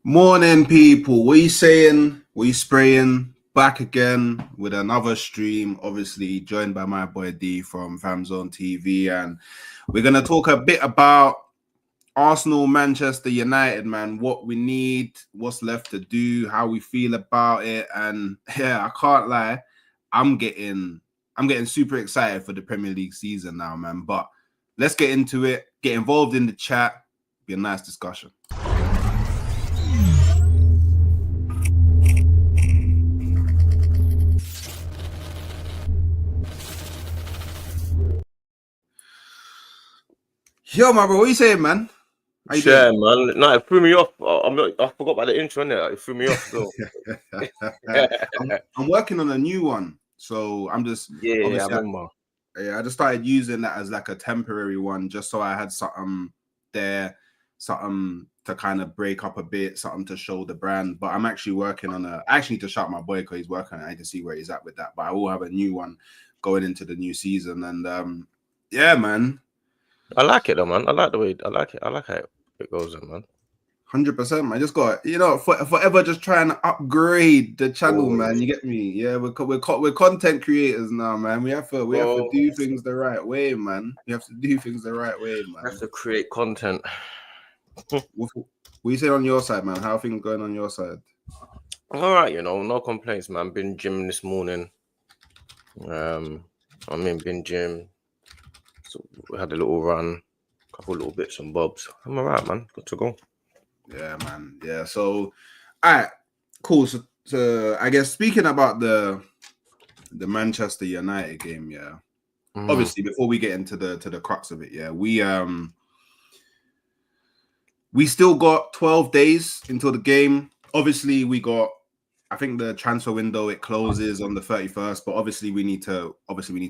Morning, people. What are you saying? What are you spraying? Back again with another stream, obviously joined by my boy D from Famzone TV. And we're going to talk a bit about Arsenal, Manchester United, man. What we need, what's left to do, how we feel about it. And yeah, I can't lie. I'm getting super excited for the Premier League season now, man. But let's get into it. Get involved in the chat. Be a nice discussion. Yo, my bro, what you saying, man? How you doing? Man. No, it threw me off. I forgot about the intro, innit? It threw me off. So. I'm working on a new one, so I'm just I remember. I just started using that as like a temporary one, just so I had something there, something to kind of break up a bit, something to show the brand. But I'm actually working on I actually need to shout my boy because he's working on it. I need to see where he's at with that. But I will have a new one going into the new season, and yeah, man. I like it though, man. I like the way I like it. I like how it goes in, man. 100%, man. Just got forever just trying to upgrade the channel, man. You get me? Yeah, we're content creators now, man. We have to do things the right way, man. You have to do things the right way, man. We have to create content. What you say on your side, man? How are things going on your side? All right, no complaints, man. Been gym this morning. Been gym. So we had a little run, couple little bits and bobs. I'm all right, man. Good to go. Yeah, man. Yeah. So, all right, cool. So I guess speaking about the Manchester United game, yeah. Obviously, before we get into the crux of it, yeah, we still got 12 days until the game. Obviously, I think the transfer window, it closes on the 31st, but obviously we need to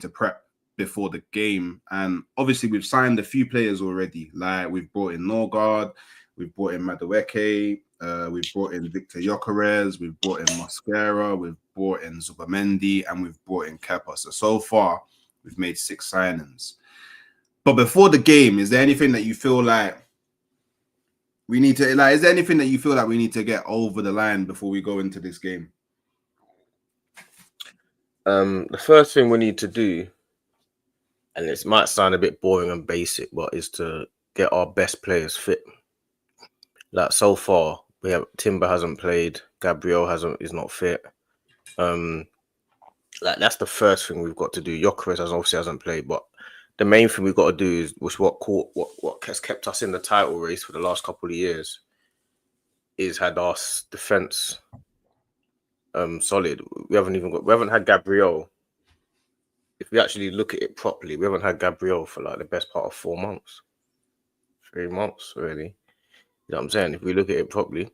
prep before the game. And obviously we've signed a few players already. Like we've brought in Norgard, we've brought in Madueke, we've brought in Victor Gyökeres, we've brought in Mosquera, we've brought in Zubamendi, and we've brought in Kepa. So far, we've made 6 signings. But before the game, is there anything that you feel like we need to is there anything that you feel like we need to get over the line before we go into this game? The first thing we need to do, and it might sound a bit boring and basic, but is to get our best players fit. Like so far, we have Timber hasn't played, Gabriel is not fit. Like that's the first thing we've got to do. Gyökeres obviously hasn't played, but the main thing we've got to do is what has kept us in the title race for the last couple of years is had our defense solid. We haven't had Gabriel. If we actually look at it properly, we haven't had Gabriel for like the best part of 4 months, 3 months really. You know what I'm saying? If we look at it properly,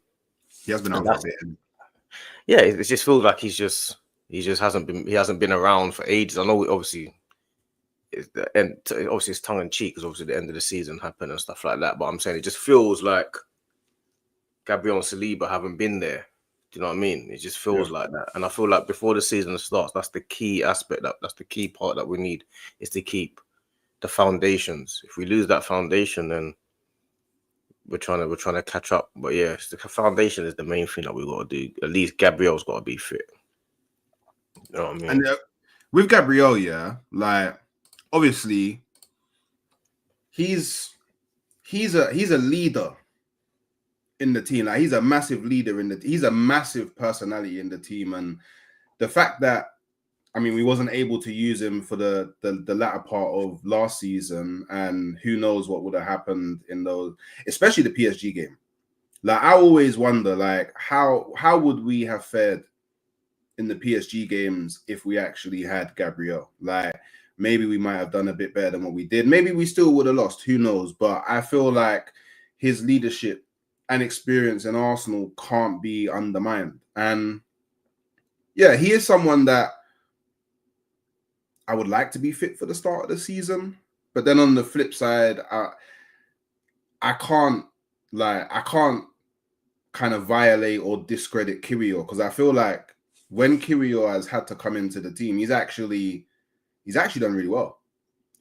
he has been out for a bit. Yeah, it just feels like he hasn't been around for ages. I know obviously it's tongue in cheek because obviously the end of the season happened and stuff like that. But I'm saying it just feels like Gabriel and Saliba haven't been there. Do you know what I mean? It just feels like that. And I feel like before the season starts, that's the key aspect. That's the key part that we need is to keep the foundations. If we lose that foundation, then we're trying to catch up. But yeah, the foundation is the main thing that we've got to do. At least Gabriel's got to be fit. You know what I mean? And with Gabriel, yeah, like obviously he's a leader in the team. Like he's a massive leader he's a massive personality in the team. And the fact that we wasn't able to use him for the latter part of last season, and who knows what would have happened in those, especially the PSG game. Like I always wonder, like how would we have fared in the PSG games if we actually had Gabriel? Like maybe we might have done a bit better than what we did. Maybe we still would have lost. Who knows? But I feel like his leadership and experience in Arsenal can't be undermined. And yeah, he is someone that I would like to be fit for the start of the season. But then on the flip side, I can't kind of violate or discredit Kiwior, because I feel like when Kiwior has had to come into the team, he's actually done really well.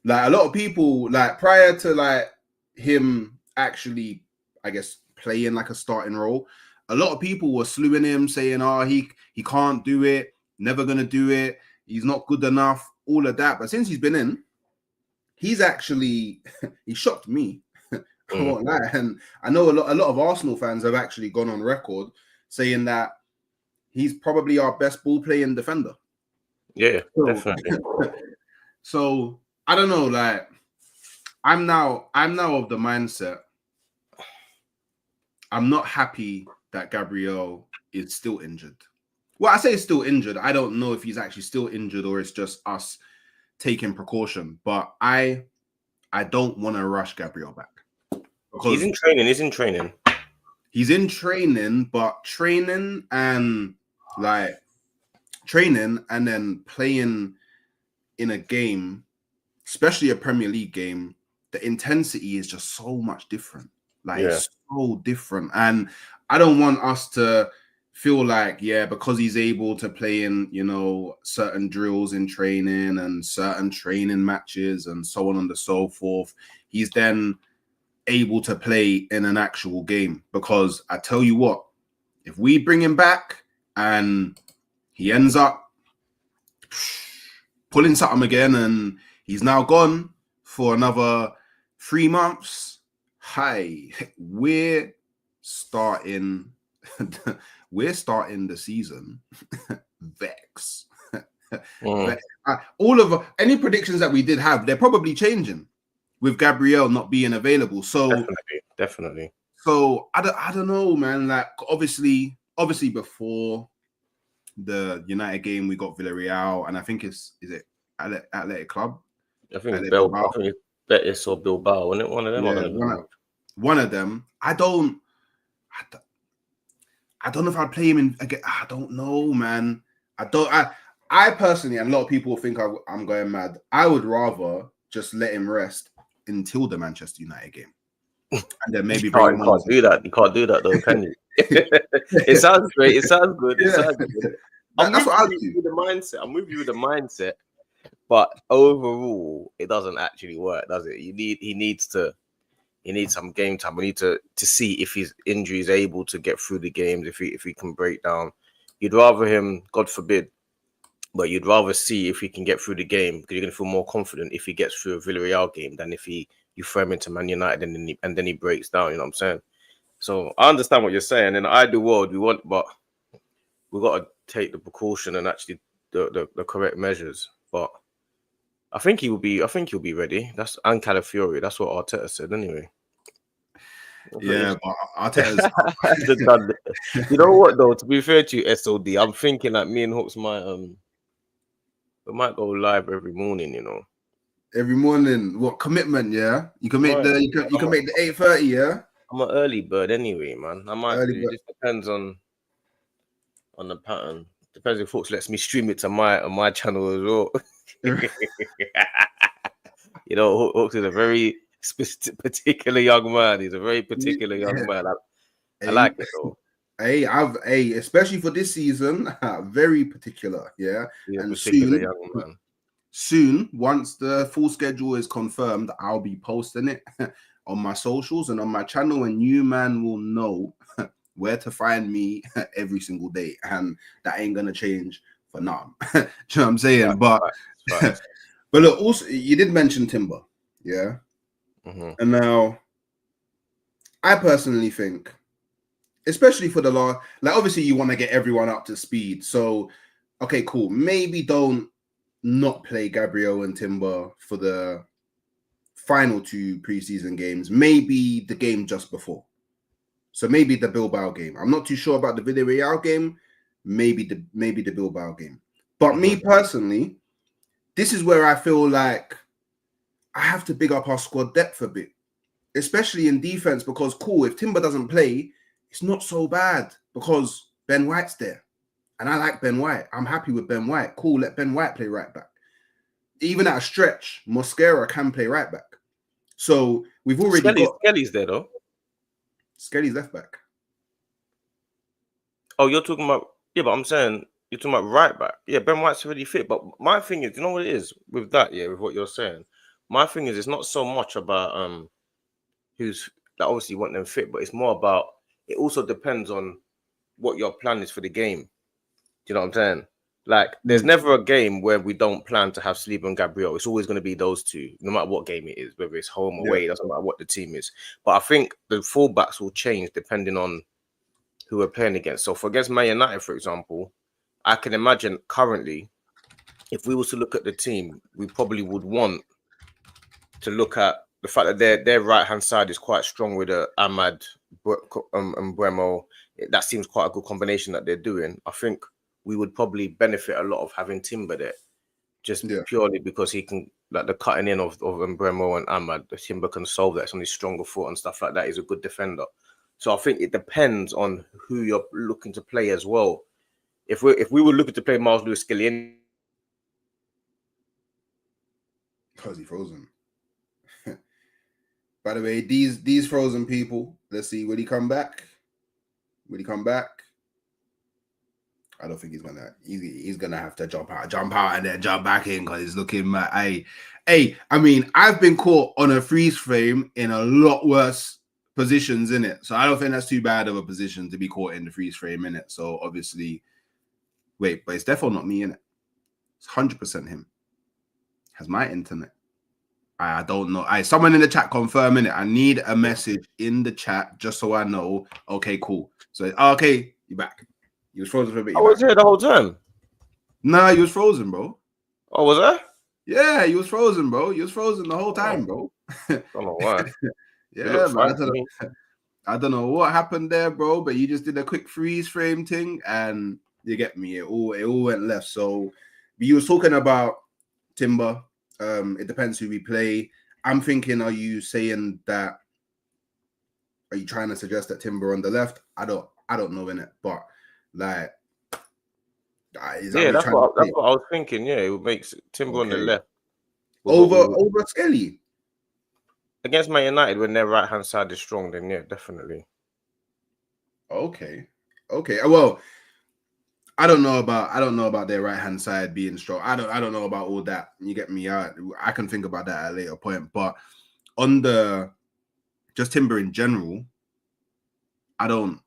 Like a lot of people, like prior to like him actually, I guess, playing like a starting role, a lot of people were slewing him, saying, "Oh, he can't do it, never gonna do it. He's not good enough." All of that. But since he's been in, he's actually he shocked me. I won't lie. And I know a lot of Arsenal fans have actually gone on record saying that he's probably our best ball playing defender. Yeah, definitely. So I don't know. Like, I'm now of the mindset. I'm not happy that Gabriel is still injured. Well, I say still injured. I don't know if he's actually still injured or it's just us taking precaution. But I don't want to rush Gabriel back. Because he's in training. He's in training, but training and then playing in a game, especially a Premier League game, the intensity is just so much different. It's so different. And I don't want us to feel like, because he's able to play in, certain drills in training and certain training matches and so on and so forth, he's then able to play in an actual game. Because I tell you what, if we bring him back and he ends up pulling something again and he's now gone for another 3 months, we're starting the season vex. All of any predictions that we did have, they're probably changing with Gabriel not being available. So definitely. So I don't know, man. Like obviously before the United game, we got Villarreal, and I think is it Athletic Club? I think it's Bilbao. I think it's Betis or Bilbao, wasn't it? One of them. One of them. I don't know if I'd play him in again. I don't know, man. I personally, and a lot of people think I'm going mad. I would rather just let him rest until the Manchester United game, and then maybe you can't do that. You can't do that though, can you? It sounds great. It sounds good. It sounds good. That's what I'll do. With the mindset. I'm with you with the mindset, but overall, it doesn't actually work, does it? He needs some game time. We need to see if his injury is able to get through the games. If he can break down, you'd rather him, God forbid, but you'd rather see if he can get through the game because you're gonna feel more confident if he gets through a Villarreal game than if you throw him into Man United and then he breaks down. You know what I'm saying? So I understand what you're saying. In the ideal world, but we've got to take the precaution and actually the correct measures. But I think he'll be ready. That's and Calafiori. That's what Arteta said anyway. Yeah, but Arteta's you know what though? To be fair to you, SOD, I'm thinking like me and Hooks we might go live every morning. Every morning. What commitment? Yeah, you can make the 8:30. Yeah, I'm an early bird anyway, man. I might. It just depends on the pattern. Depends if Hooks lets me stream it to my channel as well. Hooks is a very particular young man. He's a very particular young man. I like it though. Especially for this season, very particular. Yeah, and young man. Soon, once the full schedule is confirmed, I'll be posting it on my socials and on my channel, and you man will know where to find me every single day, and that ain't gonna change for now. Do you know what I'm saying? But look, also you did mention Timber, yeah. And now, I personally think, especially for the last, like obviously you want to get everyone up to speed. So, okay, cool. Maybe don't not play Gabriel and Timber for the final 2 preseason games. Maybe the game just before. So maybe the Bilbao game. I'm not too sure about the Villarreal game. Maybe the Bilbao game. But me personally, this is where I feel like I have to big up our squad depth a bit, especially in defense. Because cool, if Timber doesn't play, it's not so bad because Ben White's there, and I like Ben White. I'm happy with Ben White. Cool, let Ben White play right back. Even at a stretch, Mosquera can play right back. So we've already got Skelly's there though. Skelly's left back. Oh, you're talking about but I'm saying you're talking about right back. Yeah, Ben White's already fit. But my thing is, you know what it is with that? Yeah, with what you're saying. My thing is, it's not so much about who's like obviously you want them fit, but it's more about it also depends on what your plan is for the game. Do you know what I'm saying? Like, there's never a game where we don't plan to have Saliba and Gabriel. It's always going to be those two, no matter what game it is, whether it's home or away. It doesn't matter what the team is. But I think the fullbacks will change depending on who we're playing against. So for against Man United, for example, I can imagine currently, if we were to look at the team, we probably would want to look at the fact that their right-hand side is quite strong with Ahmad and Bremo. That seems quite a good combination that they're doing. I think we would probably benefit a lot of having Timber there, just purely because he can, like the cutting in of Bremo and Ahmad, the Timber can solve that. It's on his stronger foot and stuff like that. He's a good defender. So I think it depends on who you're looking to play as well. If we were looking to play Miles Lewis-Skelly, because he frozen. By the way, these frozen people, let's see, will he come back? Will he come back? I don't think he's gonna have to jump out and then jump back in because he's looking mad. I mean, I've been caught on a freeze frame in a lot worse positions in it. So I don't think that's too bad of a position to be caught in the freeze frame in it. So obviously, wait, but it's definitely not me in it. It's 100% him. Has my internet. I don't know. Someone in the chat confirming it. I need a message in the chat just so I know. Okay, cool. So okay, you're back. You was frozen for a bit. I was here the whole time. Nah, you was frozen, bro. Oh, was I? Yeah, you was frozen, bro. You was frozen the whole time, bro. I don't know why. Yeah, man. I don't know what happened there, bro. But you just did a quick freeze frame thing, and you get me. It all went left. So you was talking about Timber. It depends who we play. I'm thinking, are you saying that? Are you trying to suggest that Timber on the left? I don't know in it, but like, that's what I was thinking. Yeah, it makes Timber on the left over Skelly against Man United when their right hand side is strong. Then yeah, definitely. Okay. Well, I don't know about their right hand side being strong. I don't know about all that. You get me? I can think about that at a later point. But on the just Timber in general, I don't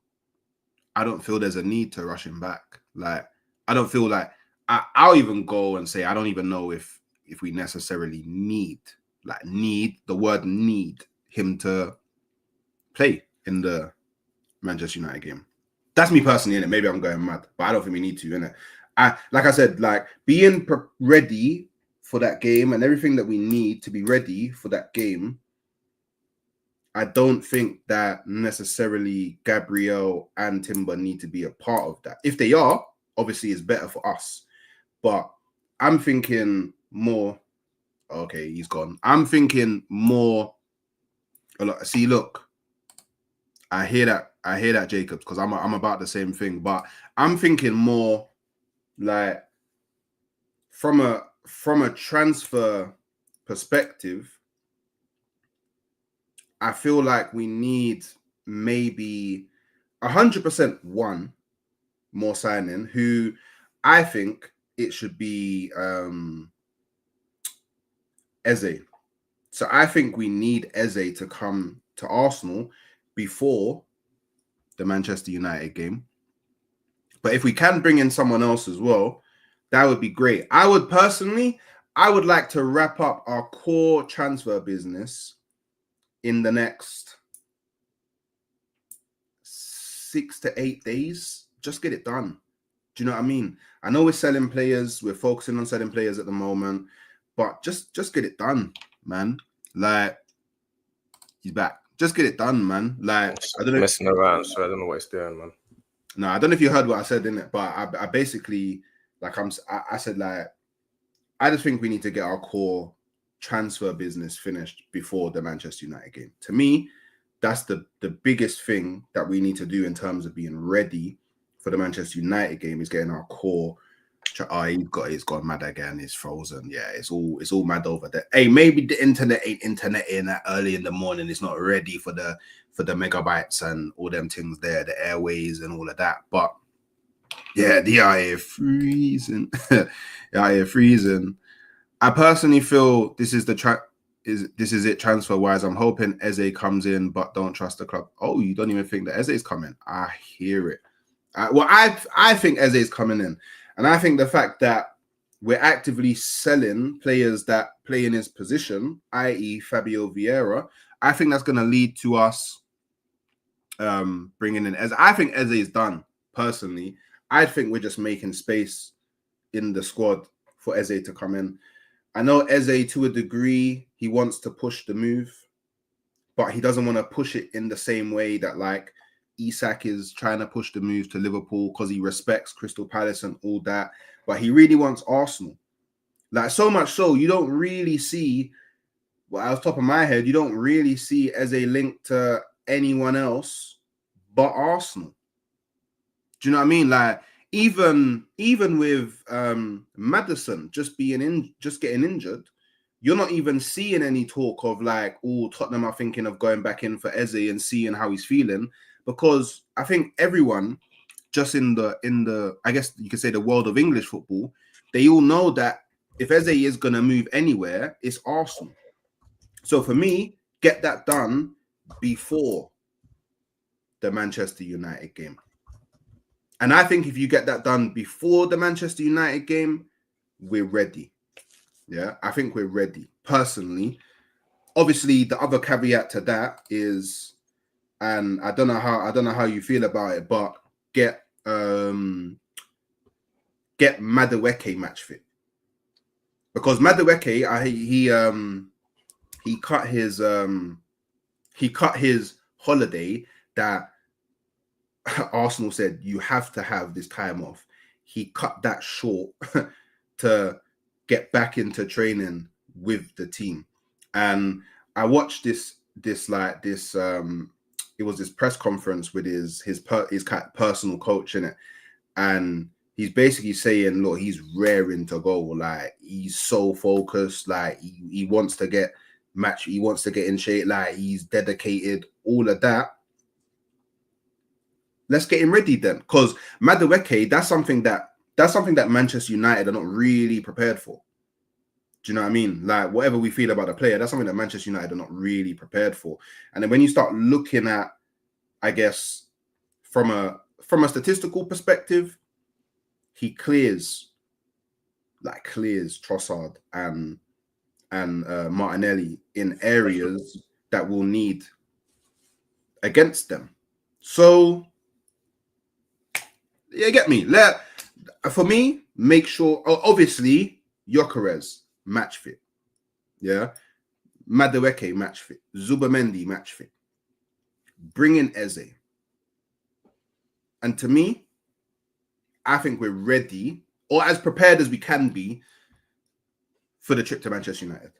feel there's a need to rush him back. Like, I don't feel like I'll even go and say I don't even know if we necessarily need the word need him to play in the Manchester United game. That's me personally, innit? Maybe I'm going mad, but I don't think we need to, innit? Like I said, like being ready for that game and everything that we need to be ready for that game. I don't think that necessarily Gabriel and Timber need to be a part of that. If they are, obviously it's better for us. But I'm thinking more. Okay, he's gone. I'm thinking more. See, look, I hear that, Jacobs, because I'm about the same thing. But I'm thinking more like from a transfer perspective. I feel like we need maybe 100% one more signing who I think it should be Eze. So I think we need Eze to come to Arsenal before the Manchester United game. But if we can bring in someone else as well, that would be great. I would like to wrap up our core transfer business in the next 6 to 8 days. Just get it done. Do you know what I mean? I know we're selling players. We're focusing on selling players at the moment. But just get it done, man. Like, he's back. Just get it done, man. Like, I don't know. Messing around, so I don't know what it's doing, man. No, I don't know if you heard what I said in it, but I basically, like, I said, like, I just think we need to get our core transfer business finished before the Manchester United game. To me, that's the biggest thing that we need to do in terms of being ready for the Manchester United game is getting our core. He's gone mad again. It's frozen. Yeah, it's all mad over there. Hey, maybe the internet ain't interneting that early in the morning. It's not ready for the megabytes and all them things there, the airways and all of that. But yeah, the IA freezing. The IA freezing. I personally feel this is it transfer wise. I'm hoping Eze comes in, but don't trust the club. Oh, you don't even think that Eze is coming? I hear it. I think Eze is coming in, and I think the fact that we're actively selling players that play in his position, i.e. Fabio Vieira, I think that's going to lead to us bringing in Eze. I think Eze is done, personally. I think we're just making space in the squad for Eze to come in. I know Eze, to a degree, he wants to push the move, but he doesn't want to push it in the same way that, like, Isak is trying to push the move to Liverpool because he respects Crystal Palace and all that. But he really wants Arsenal. Like, so much so, you don't really see, well, off the top of my head, you don't really see Eze linked to anyone else but Arsenal. Do you know what I mean? Like, even with Maddison just getting injured, you're not even seeing any talk of like, oh, Tottenham are thinking of going back in for Eze and seeing how he's feeling, because I think everyone just in the I guess you could say the world of English football, they all know that if Eze is gonna move anywhere, it's Arsenal. So for me, get that done before the Manchester United game. And I think if you get that done before the Manchester United game, we're ready. Yeah, I think we're ready. Personally, obviously, the other caveat to that is, and I don't know how you feel about it, but get Madueke match fit, because Madueke, he cut his holiday that Arsenal said you have to have this time off. He cut that short to get back into training with the team. And I watched it was this press conference with his personal coach in it, and he's basically saying, look, he's raring to go. Like, he's so focused. Like, he wants to get in shape. Like, he's dedicated, all of that. Let's get him ready then, because Madueke, that's something that Manchester United are not really prepared for. Do you know what I mean? Like, whatever we feel about the player, that's something that Manchester United are not really prepared for. And then when you start looking at, I guess, from a statistical perspective, he clears Trossard and Martinelli in areas that will need against them. So, you get me? For me, make sure, obviously, Gyökeres match fit. Yeah. Madueke match fit. Zubamendi match fit. Bring in Eze. And to me, I think we're ready, or as prepared as we can be, for the trip to Manchester United.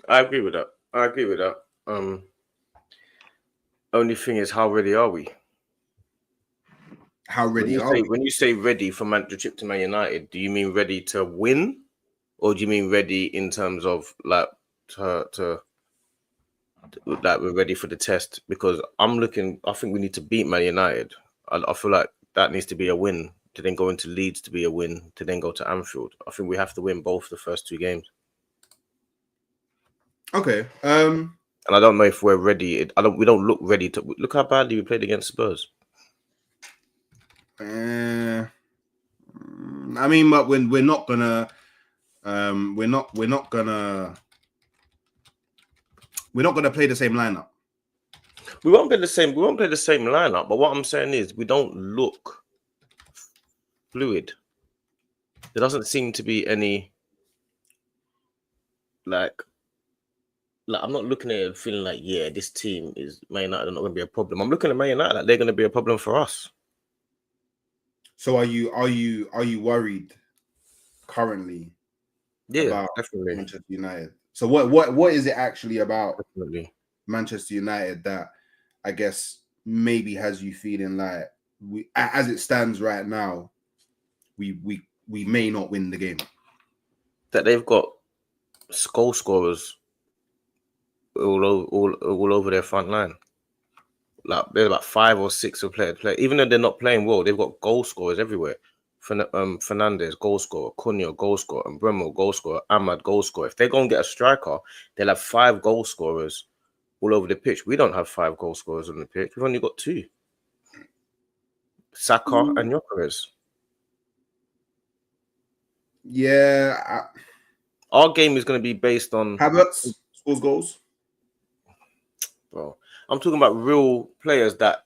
I agree with that. Only thing is, how ready are we? How ready are we? When you say ready for the trip to Man United, do you mean ready to win, or do you mean ready in terms of like to like we're ready for the test? Because I think we need to beat Man United. I feel like that needs to be a win to then go into Leeds to be a win to then go to Anfield. I think we have to win both the first two games. Okay. And I don't know if we're ready. We don't look ready to look how badly we played against Spurs. I mean, but we're not gonna play the same lineup. We won't play the same lineup. But what I'm saying is, we don't look fluid. There doesn't seem to be any like I'm not looking at it feeling like, yeah, this team is Man United are not going to be a problem. I'm looking at Man United like they're going to be a problem for us. So are you worried currently? Yeah, about definitely. Manchester United. So what is it actually about Definitely Manchester United that I guess maybe has you feeling like as it stands right now, we may not win the game? That they've got goal scorers all over their front line. Like there's about 5 or 6 who play. Even though they're not playing well, they've got goal scorers everywhere. Fernandez, goal scorer. Cunha, goal scorer. And Bremo, goal scorer. Ahmad, goal scorer. If they go and get a striker, they'll have 5 goal scorers all over the pitch. We don't have 5 goal scorers on the pitch. We've only got 2. Saka and Gyökeres. Yeah, Our game is going to be based on Havertz scores goals. bro. I'm talking about real players that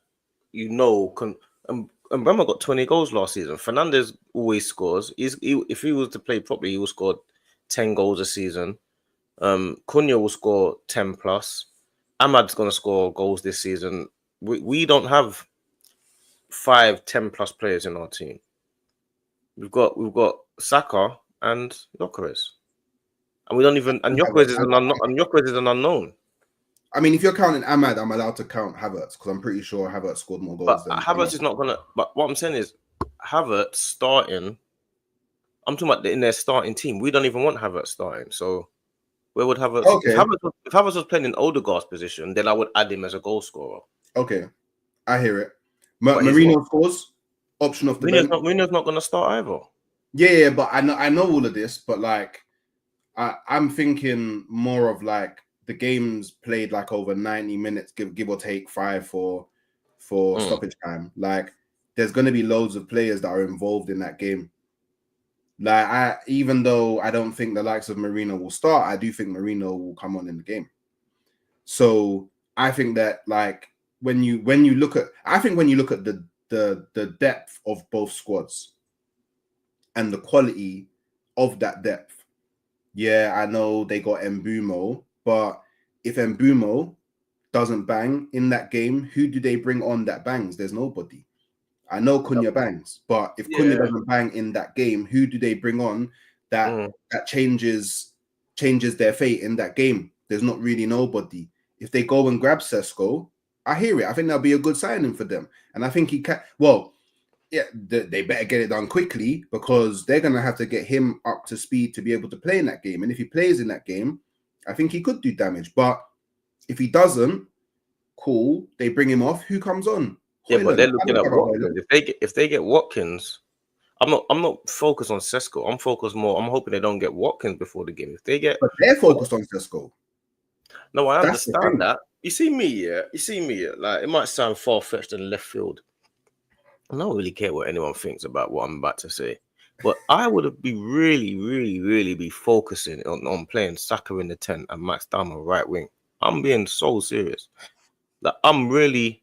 you know can. And Bremer got 20 goals last season. Fernandes always scores. If he was to play properly, he will score 10 goals a season. Cunha will score 10 plus. Ahmad's going to score goals this season. We don't have 5, 10 plus players in our team. We've got Saka and Gyökeres. And we don't even Gyökeres is an unknown. I mean, if you're counting Ahmad, I'm allowed to count Havertz because I'm pretty sure Havertz scored more goals But than Havertz Ahmad. is not gonna. But what I'm saying is, Havertz starting. I'm talking about in their starting team. We don't even want Havertz starting. So where would Havertz? Okay. If Havertz was playing in Odegaard's position, then I would add him as a goal scorer. Okay, I hear it. Mourinho scores. Option off the bench. Mourinho's not going to start either. Yeah, but I know all of this, but like I'm thinking more of like the games played like over 90 minutes, give or take 5 for stoppage time. Like there's going to be loads of players that are involved in that game. Like even though I don't think the likes of Mourinho will start, I do think Mourinho will come on in the game. So I think that like when you look at the depth of both squads and the quality of that depth. Yeah, I know they got Mbumo, but if Mbumo doesn't bang in that game, who do they bring on that bangs? There's nobody. I know Cunha bangs, but if Cunha doesn't bang in that game, who do they bring on that changes their fate in that game? There's not really nobody. If they go and grab Sesko, I hear it. I think that'll be a good signing for them. And I think he can. Well, yeah, they better get it done quickly because they're going to have to get him up to speed to be able to play in that game. And if he plays in that game, I think he could do damage. But if he doesn't, cool. They bring him off. Who comes on? Yeah, but they're looking at Watkins. If they get Watkins, I'm not focused on Sesko. I'm focused more. I'm hoping they don't get Watkins before the game. If they get, but they're focused on Sesko. No, I understand that. You see me, like it might sound far fetched in left field. I don't really care what anyone thinks about what I'm about to say, but I would be really be focusing on playing Saka in the 10 and Max Dama right wing. I'm being so serious. Like I'm really.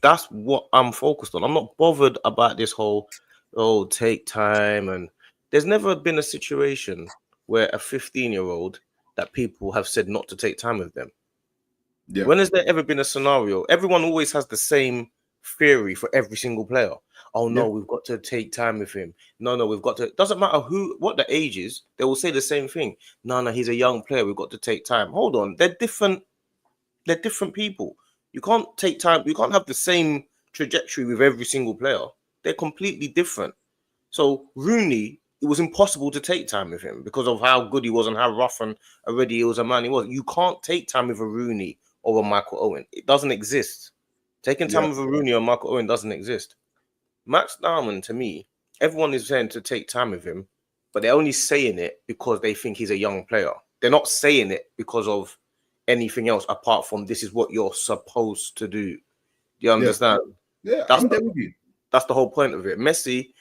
That's what I'm focused on. I'm not bothered about this whole take time, and there's never been a situation where a 15-year-old that people have said not to take time with them. Yeah. When has there ever been a scenario? Everyone always has the same theory for every single player. Oh no, we've got to take time with him. No, we've got to. Doesn't matter what the age is. They will say the same thing. No, he's a young player. We've got to take time. Hold on, they're different. They're different people. You can't take time. You can't have the same trajectory with every single player. They're completely different. So Rooney, it was impossible to take time with him because of how good he was and how rough and already he was a man he was. You can't take time with a Rooney or a Michael Owen. It doesn't exist. Taking time with a Rooney or Michael Owen doesn't exist. Max Darman, to me, everyone is saying to take time with him, but they're only saying it because they think he's a young player. They're not saying it because of anything else apart from this is what you're supposed to do. Do you understand? Yeah, I'm there with you. That's the whole point of it. Messi,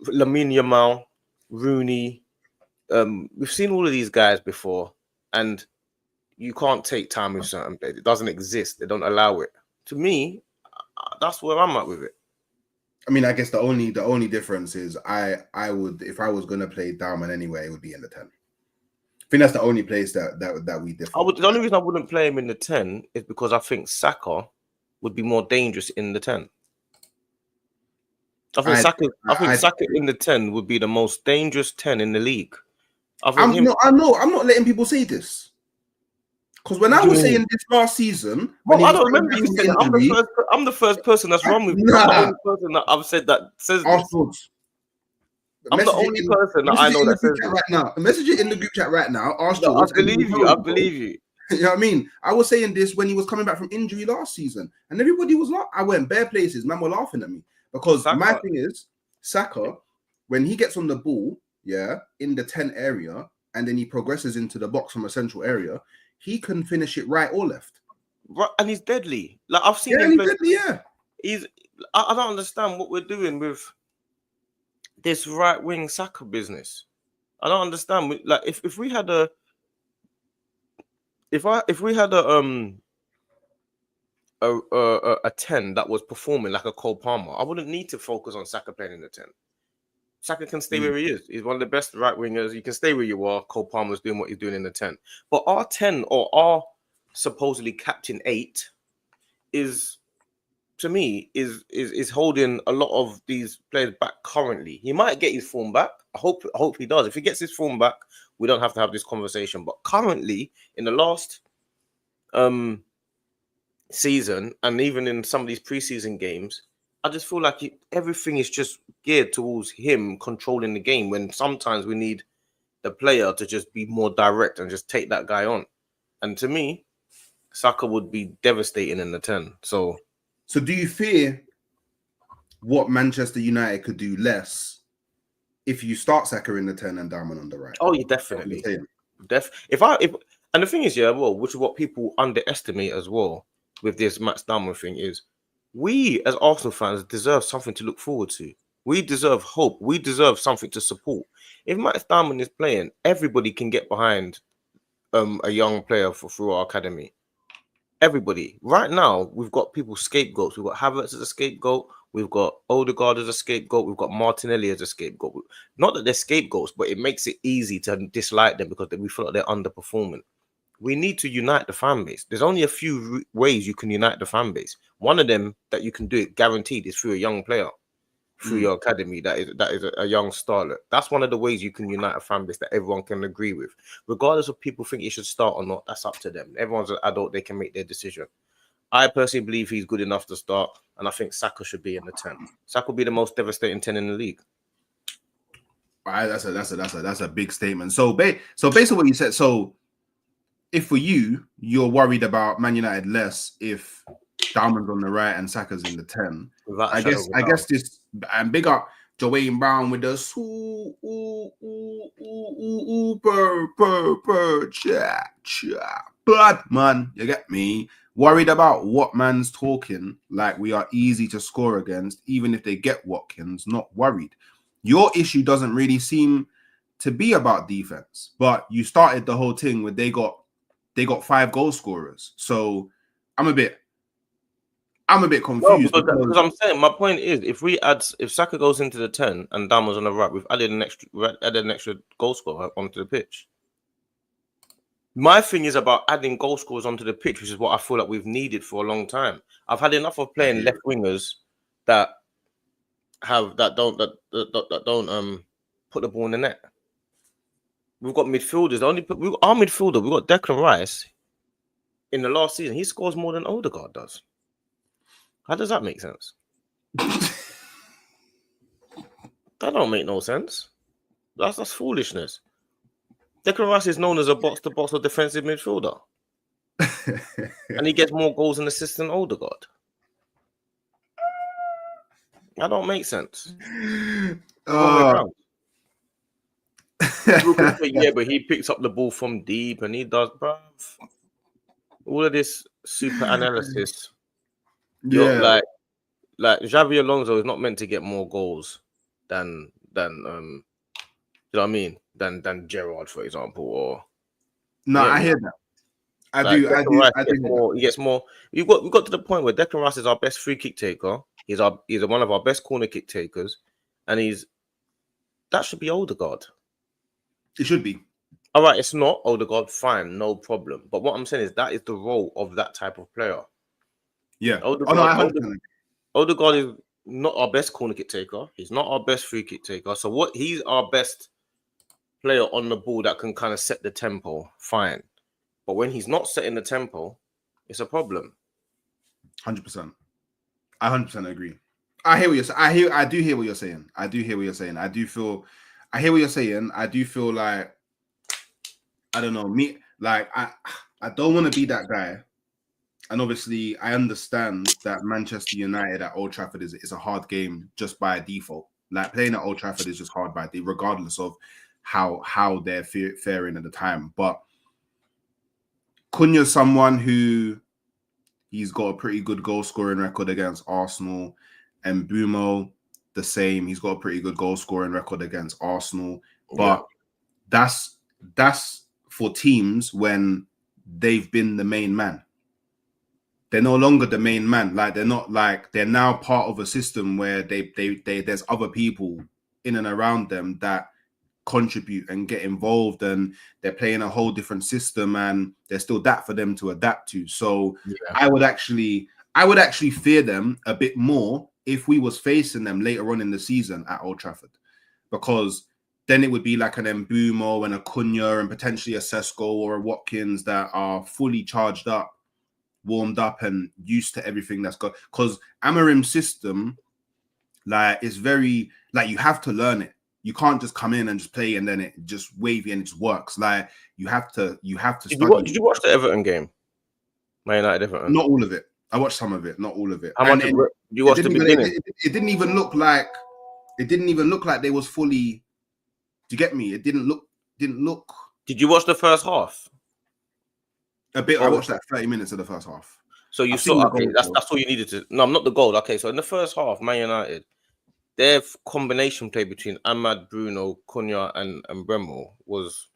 Lamine Yamal, Rooney, we've seen all of these guys before, and you can't take time with certain players. It doesn't exist. They don't allow it. To me, that's where I'm at with it. I mean, I guess the only difference is I would, if I was going to play Darman anyway, it would be in the 10. I think that's the only place that we differ. The only reason I wouldn't play him in the 10 is because I think Saka would be more dangerous in the 10. I think Saka in the 10 would be the most dangerous 10 in the league. I'm not letting people say this. Because when I was saying this last season, I don't remember you saying that. I'm the first person that's wrong with you. I'm the only person that I've said that says this. I'm the only person that I know that says right now. Message it in the group chat right now. Arsenal. I believe you. I believe you. You know what I mean? I was saying this when he was coming back from injury last season, and everybody was like, I went bare places. Man were laughing at me because my thing is Saka, when he gets on the ball, in the 10 area, and then he progresses into the box from a central area, he can finish it right or left. Right, and he's deadly. Like I've seen him play. He's deadly, I don't understand what we're doing with this right wing Saka business. I don't understand. Like if we had a if we had a 10 that was performing like a Cole Palmer, I wouldn't need to focus on Saka playing in the 10. Saka can stay where he is. He's one of the best right wingers. You can stay where you are. Cole Palmer's doing what he's doing in the 10. But our 10 or our supposedly captain 8 is, to me, is holding a lot of these players back currently. He might get his form back. I hope he does. If he gets his form back, we don't have to have this conversation. But currently, in the last season, and even in some of these preseason games, I just feel like everything is just geared towards him controlling the game, when sometimes we need the player to just be more direct and just take that guy on. And to me, Saka would be devastating in the 10. So do you fear what Manchester United could do less if you start Saka in the 10 and Diamond on the right? Oh, yeah, definitely. And the thing is, well, which is what people underestimate as well with this Max Diamond thing, is we as Arsenal fans deserve something to look forward to. We deserve hope. We deserve something to support. If Max Diamond is playing, everybody can get behind a young player through our academy. Everybody. Right now, we've got people scapegoats. We've got Havertz as a scapegoat. We've got Odegaard as a scapegoat. We've got Martinelli as a scapegoat. Not that they're scapegoats, but it makes it easy to dislike them because we feel like they're underperforming. We need to unite the fan base. There's only a few ways you can unite the fan base. One of them that you can do it guaranteed is through a young player, through your academy that is a young starlet. That's one of the ways you can unite a fan base that everyone can agree with. Regardless of people think he should start or not, that's up to them. Everyone's an adult, they can make their decision. I personally believe he's good enough to start, and I think Saka should be in the 10. Saka will be the most devastating 10 in the league. All right, that's a big statement. So based on what you said, so if for you, you're worried about Man United less if Diamond's on the right and Saka's in the 10. I guess this, and big up Joanne Brown with the blood, man. You get me? Worried about what man's talking, like we are easy to score against, even if they get Watkins, not worried. Your issue doesn't really seem to be about defense, but you started the whole thing where they got 5 goal scorers. So I'm a bit confused. No, because I'm saying, my point is, if Saka goes into the 10 and Diamond's on the right, we've added an extra goal scorer onto the pitch. My thing is about adding goal scorers onto the pitch, which is what I feel like we've needed for a long time. I've had enough of playing left wingers that don't put the ball in the net. We've got midfielders. Our midfielder, we've got Declan Rice. In the last season, he scores more than Odegaard does. How does that make sense? That don't make no sense. That's foolishness. Declan Rice is known as a box-to-box or defensive midfielder. And he gets more goals and assists than Odegaard. That don't make sense. Yeah, but he picks up the ball from deep and he does, bruv. All of this super analysis. Yeah. Like Xavi Alonso is not meant to get more goals than you know what I mean? Than Gerrard, for example, or I hear that. I do. He gets more. We got to the point where Declan Rice is our best free kick taker. He's one of our best corner kick takers, and that should be Odegaard. It should be. All right, it's not Odegaard. Fine, no problem. But what I'm saying is that is the role of that type of player. Yeah. Odegaard is not our best corner kick taker. He's not our best free kick taker. So he's our best player on the ball that can kind of set the tempo. Fine. But when he's not setting the tempo, it's a problem. 100%. I 100% agree. I hear what you're saying. I do hear what you're saying. I hear what you're saying. I do feel like, I don't know, me, like I don't want to be that guy. And obviously, I understand that Manchester United at Old Trafford is a hard game just by default. Like playing at Old Trafford is just hard by default, regardless of how they're faring at the time. But Cunha's someone who he's got a pretty good goal scoring record against Arsenal. And Mbumo, the same. He's got a pretty good goal scoring record against Arsenal. But that's for teams when they've been the main man. They're no longer the main man. Like they're now part of a system where they there's other people in and around them that contribute and get involved, and they're playing a whole different system, and there's still that for them to adapt to. So I would actually fear them a bit more if we was facing them later on in the season at Old Trafford, because then it would be like an Mbumo and a Cunha and potentially a Sesko or a Watkins that are fully charged up, warmed up, and used to everything that's got. Because Amarim's system, like, is very like, you have to learn it. You can't just come in and just play and then it just wavy and it just works. Like, you have to study. Did you watch the Everton game? Man United Everton? Not all of it. I watched some of it, not all of it. How much did you watch the beginning? It didn't even look like they was fully. Do you get me? It didn't look. Did you watch the first half? A bit. I watched like 30 minutes of the first half. So you saw. Okay, that's all you needed to. No, not the goal. Okay, so in the first half, Man United, their combination play between Ahmad, Bruno, Cunha, and Bremo was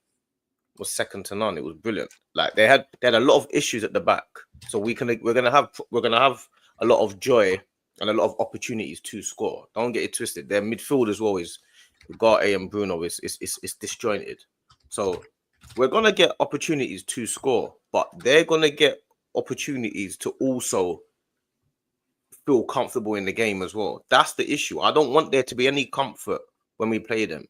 second to none. It was brilliant. Like they had a lot of issues at the back, so we're gonna have a lot of joy and a lot of opportunities to score. Don't get it twisted. Their midfield as well is Ugarte and Bruno is disjointed. So we're gonna get opportunities to score, but they're gonna get opportunities to also feel comfortable in the game as well. That's the issue. I don't want there to be any comfort when we play them.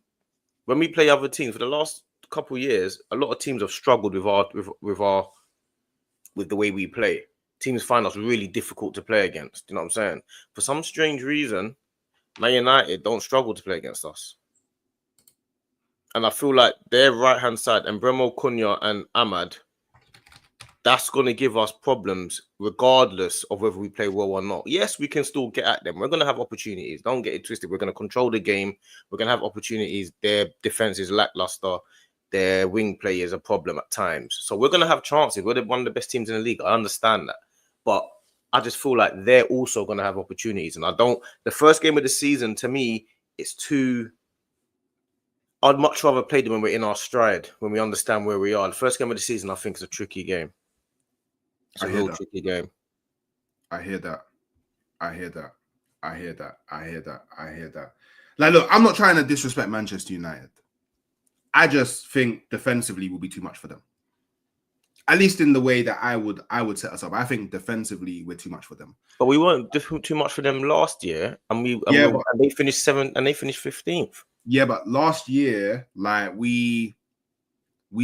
When we play other teams for the last couple of years, a lot of teams have struggled with the way we play. Teams find us really difficult to play against. You know what I'm saying? For some strange reason, Man United don't struggle to play against us. And I feel like their right-hand side, Bremo, Cunha, and Ahmad, that's going to give us problems regardless of whether we play well or not. Yes, we can still get at them. We're going to have opportunities. Don't get it twisted. We're going to control the game. We're going to have opportunities. Their defense is lackluster. Their wing play is a problem at times. So we're going to have chances. We're one of the best teams in the league. I understand that. But I just feel like they're also going to have opportunities. And the first game of the season, to me, it's too... I'd much rather play them when we're in our stride, when we understand where we are. The first game of the season, I think, is a tricky game. It's a real tricky game. I hear that. Like, look, I'm not trying to disrespect Manchester United. I just think defensively will be too much for them. At least in the way that I would set us up. I think defensively we're too much for them. But we weren't too much for them last year, and they finished 7th and they finished 15th. Yeah, but last year, like we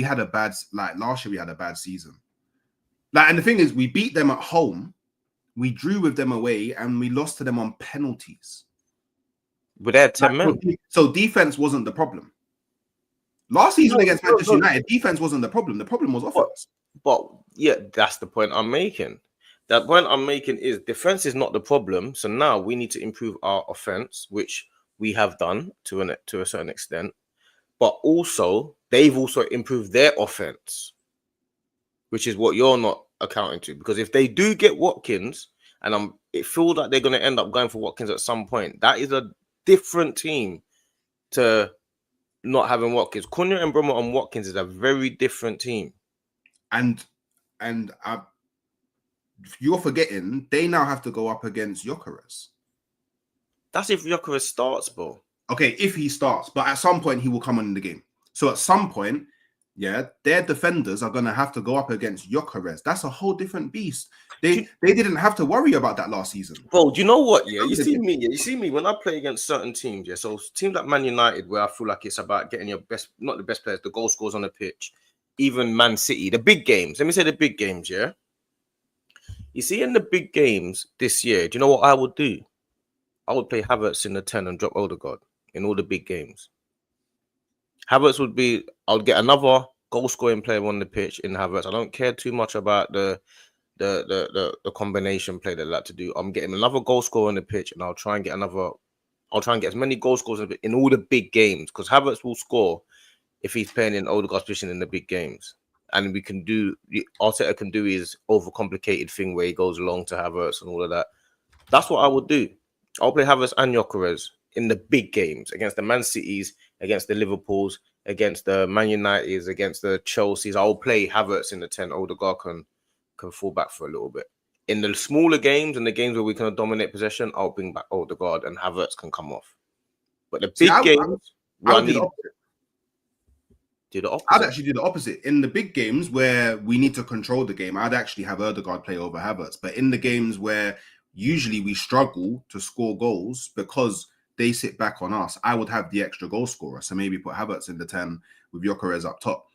had a bad last year we had a bad season. Like, and the thing is, we beat them at home, we drew with them away, and we lost to them on penalties. But they had 10 men. So defense wasn't the problem. Last season against Manchester United, defense wasn't the problem. The problem was offense. But yeah, that's the point I'm making. That point I'm making is defense is not the problem. So now we need to improve our offense, which we have done to a certain extent. But also, they've also improved their offense, which is what you're not accounting to. Because if they do get Watkins, and it feels like they're going to end up going for Watkins at some point, that is a different team to not having Watkins. Cunha and Bremo and Watkins is a very different team. And you're forgetting they now have to go up against Gyökeres. That's if Gyökeres starts, bro. Okay, if he starts, but at some point he will come on in the game. So at some point, yeah, their defenders are going to have to go up against Gyökeres. That's a whole different beast. They didn't have to worry about that last season. Bro, do you know what? Yeah, you see me when I play against certain teams. Yeah, so teams like Man United, where I feel like it's about getting your best, not the best players, the goal scorers on the pitch. Even Man City, the big games. Let me say the big games. Yeah, you see in the big games this year, do you know what I would do? I would play Havertz in the 10 and drop Odegaard in all the big games. Havertz would be, I would get another goal scoring player on the pitch in Havertz. I don't care too much about the combination play that I like to do. I'm getting another goal scorer on the pitch, and I'll try and get as many goal scorers in all the big games, because Havertz will score if he's playing in Odegaard's position in the big games. And Arteta can do his overcomplicated thing where he goes along to Havertz and all of that. That's what I would do. I'll play Havertz and Gyökeres in the big games against the Man Cities, against the Liverpools, against the Man Uniteds, against the Chelseas. I'll play Havertz in the 10. Odegaard can fall back for a little bit. In the smaller games and the games where we can dominate possession, I'll bring back Odegaard and Havertz can come off. But the big games, I would do the opposite. Do the opposite. I'd actually do the opposite. In the big games where we need to control the game, I'd actually have Odegaard play over Havertz. But in the games where usually we struggle to score goals because they sit back on us, I would have the extra goal scorer. So maybe put Havertz in the 10 with Gyökeres up top.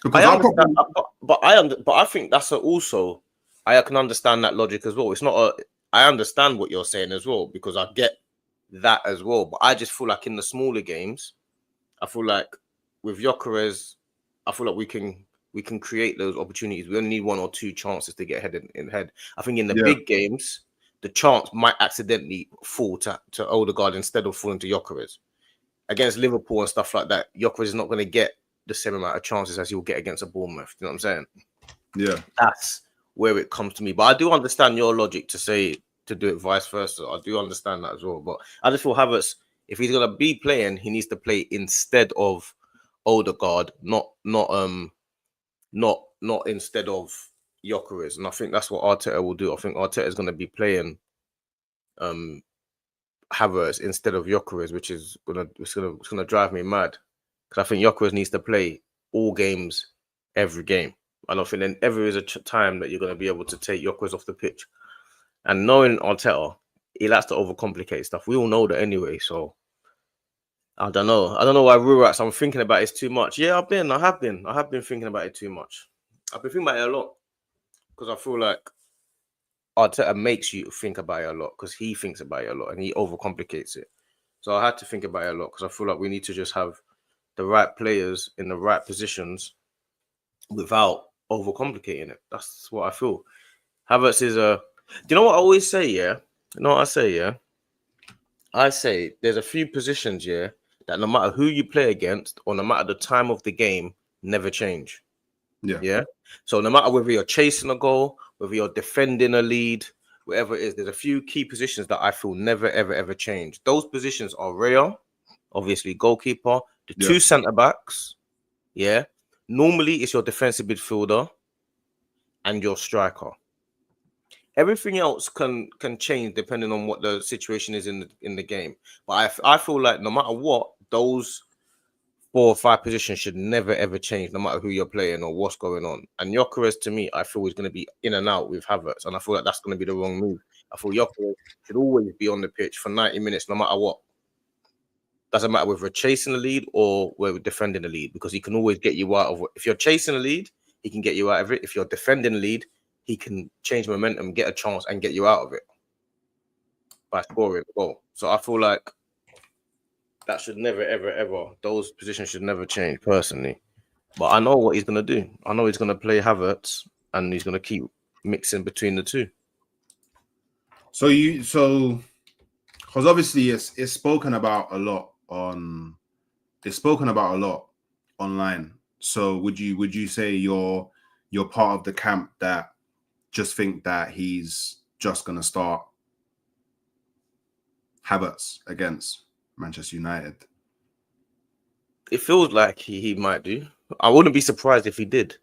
Because I think that's also I can understand that logic as well. It's not I understand what you're saying as well because I get that as well. But I just feel like in the smaller games, I feel like with Gyökeres, I feel like we can create those opportunities. We only need 1 or 2 chances to get head in head. I think in the big games, the chance might accidentally fall to Odegaard instead of falling to Gyökeres. Against Liverpool and stuff like that, Gyökeres is not going to get the same amount of chances as he'll get against a Bournemouth. You know what I'm saying? Yeah. That's where it comes to me. But I do understand your logic to do it vice versa. I do understand that as well. But I just feel Havertz, if he's going to be playing, he needs to play instead of Odegaard, not instead of Gyökeres. And I think that's what Arteta will do. I think Arteta is going to be playing Havertz instead of Gyökeres, which is gonna drive me mad. Because I think Gyökeres needs to play all games, every game. I don't think there ever is a time that you're going to be able to take Gyökeres off the pitch. And knowing Arteta, he likes to overcomplicate stuff. We all know that anyway. So I don't know. I don't know why Rurats I'm thinking about it too much. Yeah, I have been thinking about it too much. I've been thinking about it a lot because I feel like Arteta makes you think about it a lot because he thinks about it a lot and he overcomplicates it. So I had to think about it a lot because I feel like we need to just have the right players in the right positions without overcomplicating it. That's what I feel. Havertz is do you know what I always say, yeah? You know what I say, yeah? I say there's a few positions, yeah, that no matter who you play against or no matter the time of the game, never change. Yeah. So no matter whether you're chasing a goal, whether you're defending a lead, whatever it is, there's a few key positions that I feel never, ever, ever change. Those positions are Raya, obviously goalkeeper, the 2 centre backs. Yeah. Normally it's your defensive midfielder and your striker. Everything else can change depending on what the situation is in the game. But I feel like no matter what, those 4 or 5 positions should never ever change, no matter who you're playing or what's going on. And Gyökeres, to me, I feel is going to be in and out with Havertz, and I feel like that's going to be the wrong move. I feel Gyökeres should always be on the pitch for 90 minutes, no matter what. Doesn't matter whether we're chasing the lead or we're defending the lead, because he can always get you out of it. If you're chasing the lead, he can get you out of it. If you're defending the lead, he can change momentum, get a chance, and get you out of it by scoring a goal. So I feel like that should never, ever, ever, those positions should never change personally. But I know what he's going to do. I know he's going to play Havertz and he's going to keep mixing between the two. So because obviously it's spoken about a lot online. So would you say you're part of the camp that just think that he's just going to start Havertz against Manchester United? It feels like he might do. I wouldn't be surprised if he did.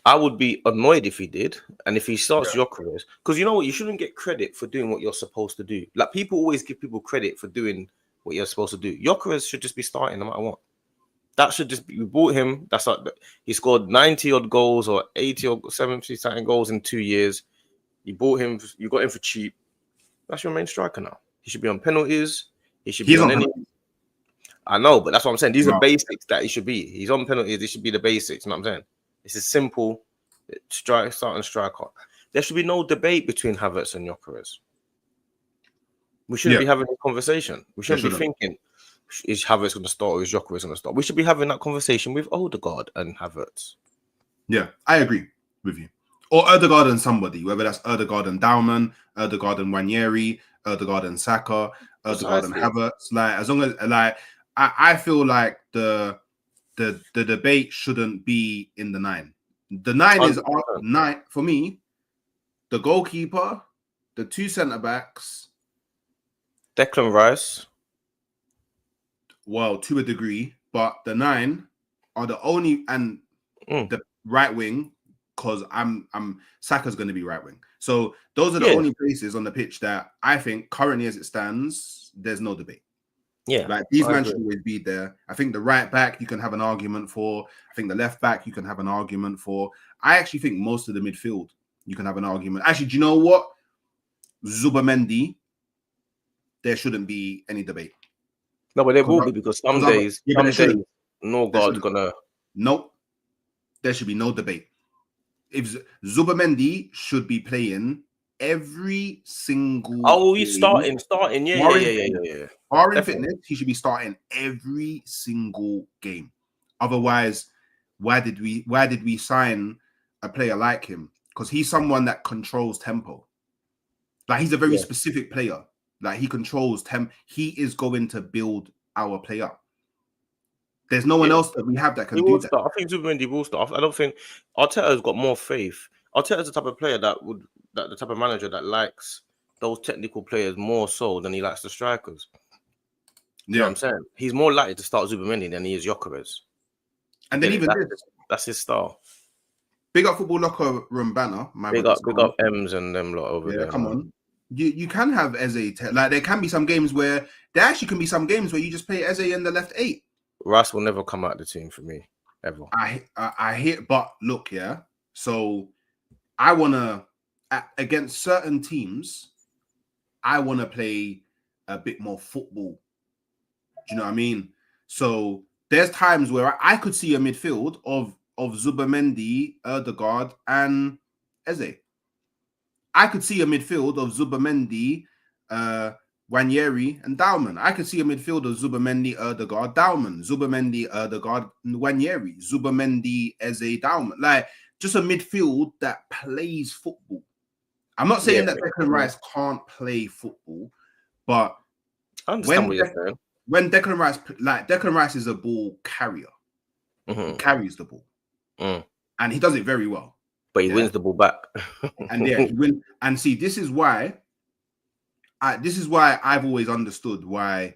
I would be annoyed if he did. And if he starts Gyökeres, because you know what? You shouldn't get credit for doing what you're supposed to do. Like, people always give people credit for doing what you're supposed to do. Gyökeres should just be starting no matter what. That should just be, we bought him. That's like, he scored 90 odd goals or 80 or 70 something goals in 2 years. You bought him, you got him for cheap. That's your main striker now. He should be on penalties. He should be on any. I know, but that's what I'm saying. These are basics that he should be. He's on penalties. This should be the basics. You know what I'm saying? This is simple. Starting striker. There should be no debate between Havertz and Gyökeres. We shouldn't be having a conversation. We shouldn't be thinking, is Havertz going to start or is Gyökeres going to start? We should be having that conversation with Odegaard and Havertz. Yeah, I agree with you. Or Odegaard and somebody, whether that's Odegaard and Dauman, Odegaard and Wanyeri, Odegaard and Saka, Odegaard and Havertz. Like, as long as, like, I feel like the debate shouldn't be in the 9. The 9 is 9 for me. The goalkeeper, the 2 centre backs, Declan Rice. Well, to a degree, but the 9 are the only and the right wing, because I'm Saka's going to be right wing. So those are the only places on the pitch that I think currently as it stands, there's no debate. Yeah, like these men should always be there. I think the right back you can have an argument for. I think the left back you can have an argument for. I actually think most of the midfield you can have an argument. Actually, do you know what? Zubimendi, there shouldn't be any debate. No, but there will be, because some days, Norgard's gonna. Nope, there should be no debate. If Zubimendi should be playing every single. Oh, he's starting. Yeah. Barring fitness, he should be starting every single game. Otherwise, why did we sign a player like him? Because he's someone that controls tempo. Like, he's a very specific player. Like, he controls tempo. He is going to build our play up. There's no one else that we have that can do that. I think Zubimendi will start. I don't think Arteta's got more faith. Arteta's the type of player the type of manager that likes those technical players more so than he likes the strikers. You know what I'm saying? He's more likely to start Zubimendi than he is Gyökeres. And then that's his style. Big up Football Locker Room banner. Big up M's and them lot over there. Come on. You can have Eze. Like, there can be some games where you just play Eze in the left 8. Rice will never come out of the team for me, ever. I hear, but look, so I wanna against certain teams, I wanna play a bit more football. Do you know what I mean? So there's times where I could see a midfield of Zubimendi, Ødegaard, and Eze. I could see a midfield of Zubimendi, Nwaneri, and Dauman. I could see a midfield of Zubimendi, Ødegaard, Dauman. Zubimendi, Ødegaard, Nwaneri. Zubimendi, Eze, Dauman. Like, just a midfield that plays football. I'm not saying that Declan Rice can't play football, but I understand what you're saying. When Declan Rice is a ball carrier. He carries the ball. And he does it very well. But he wins the ball back. And he wins. And see, this is why I've always understood why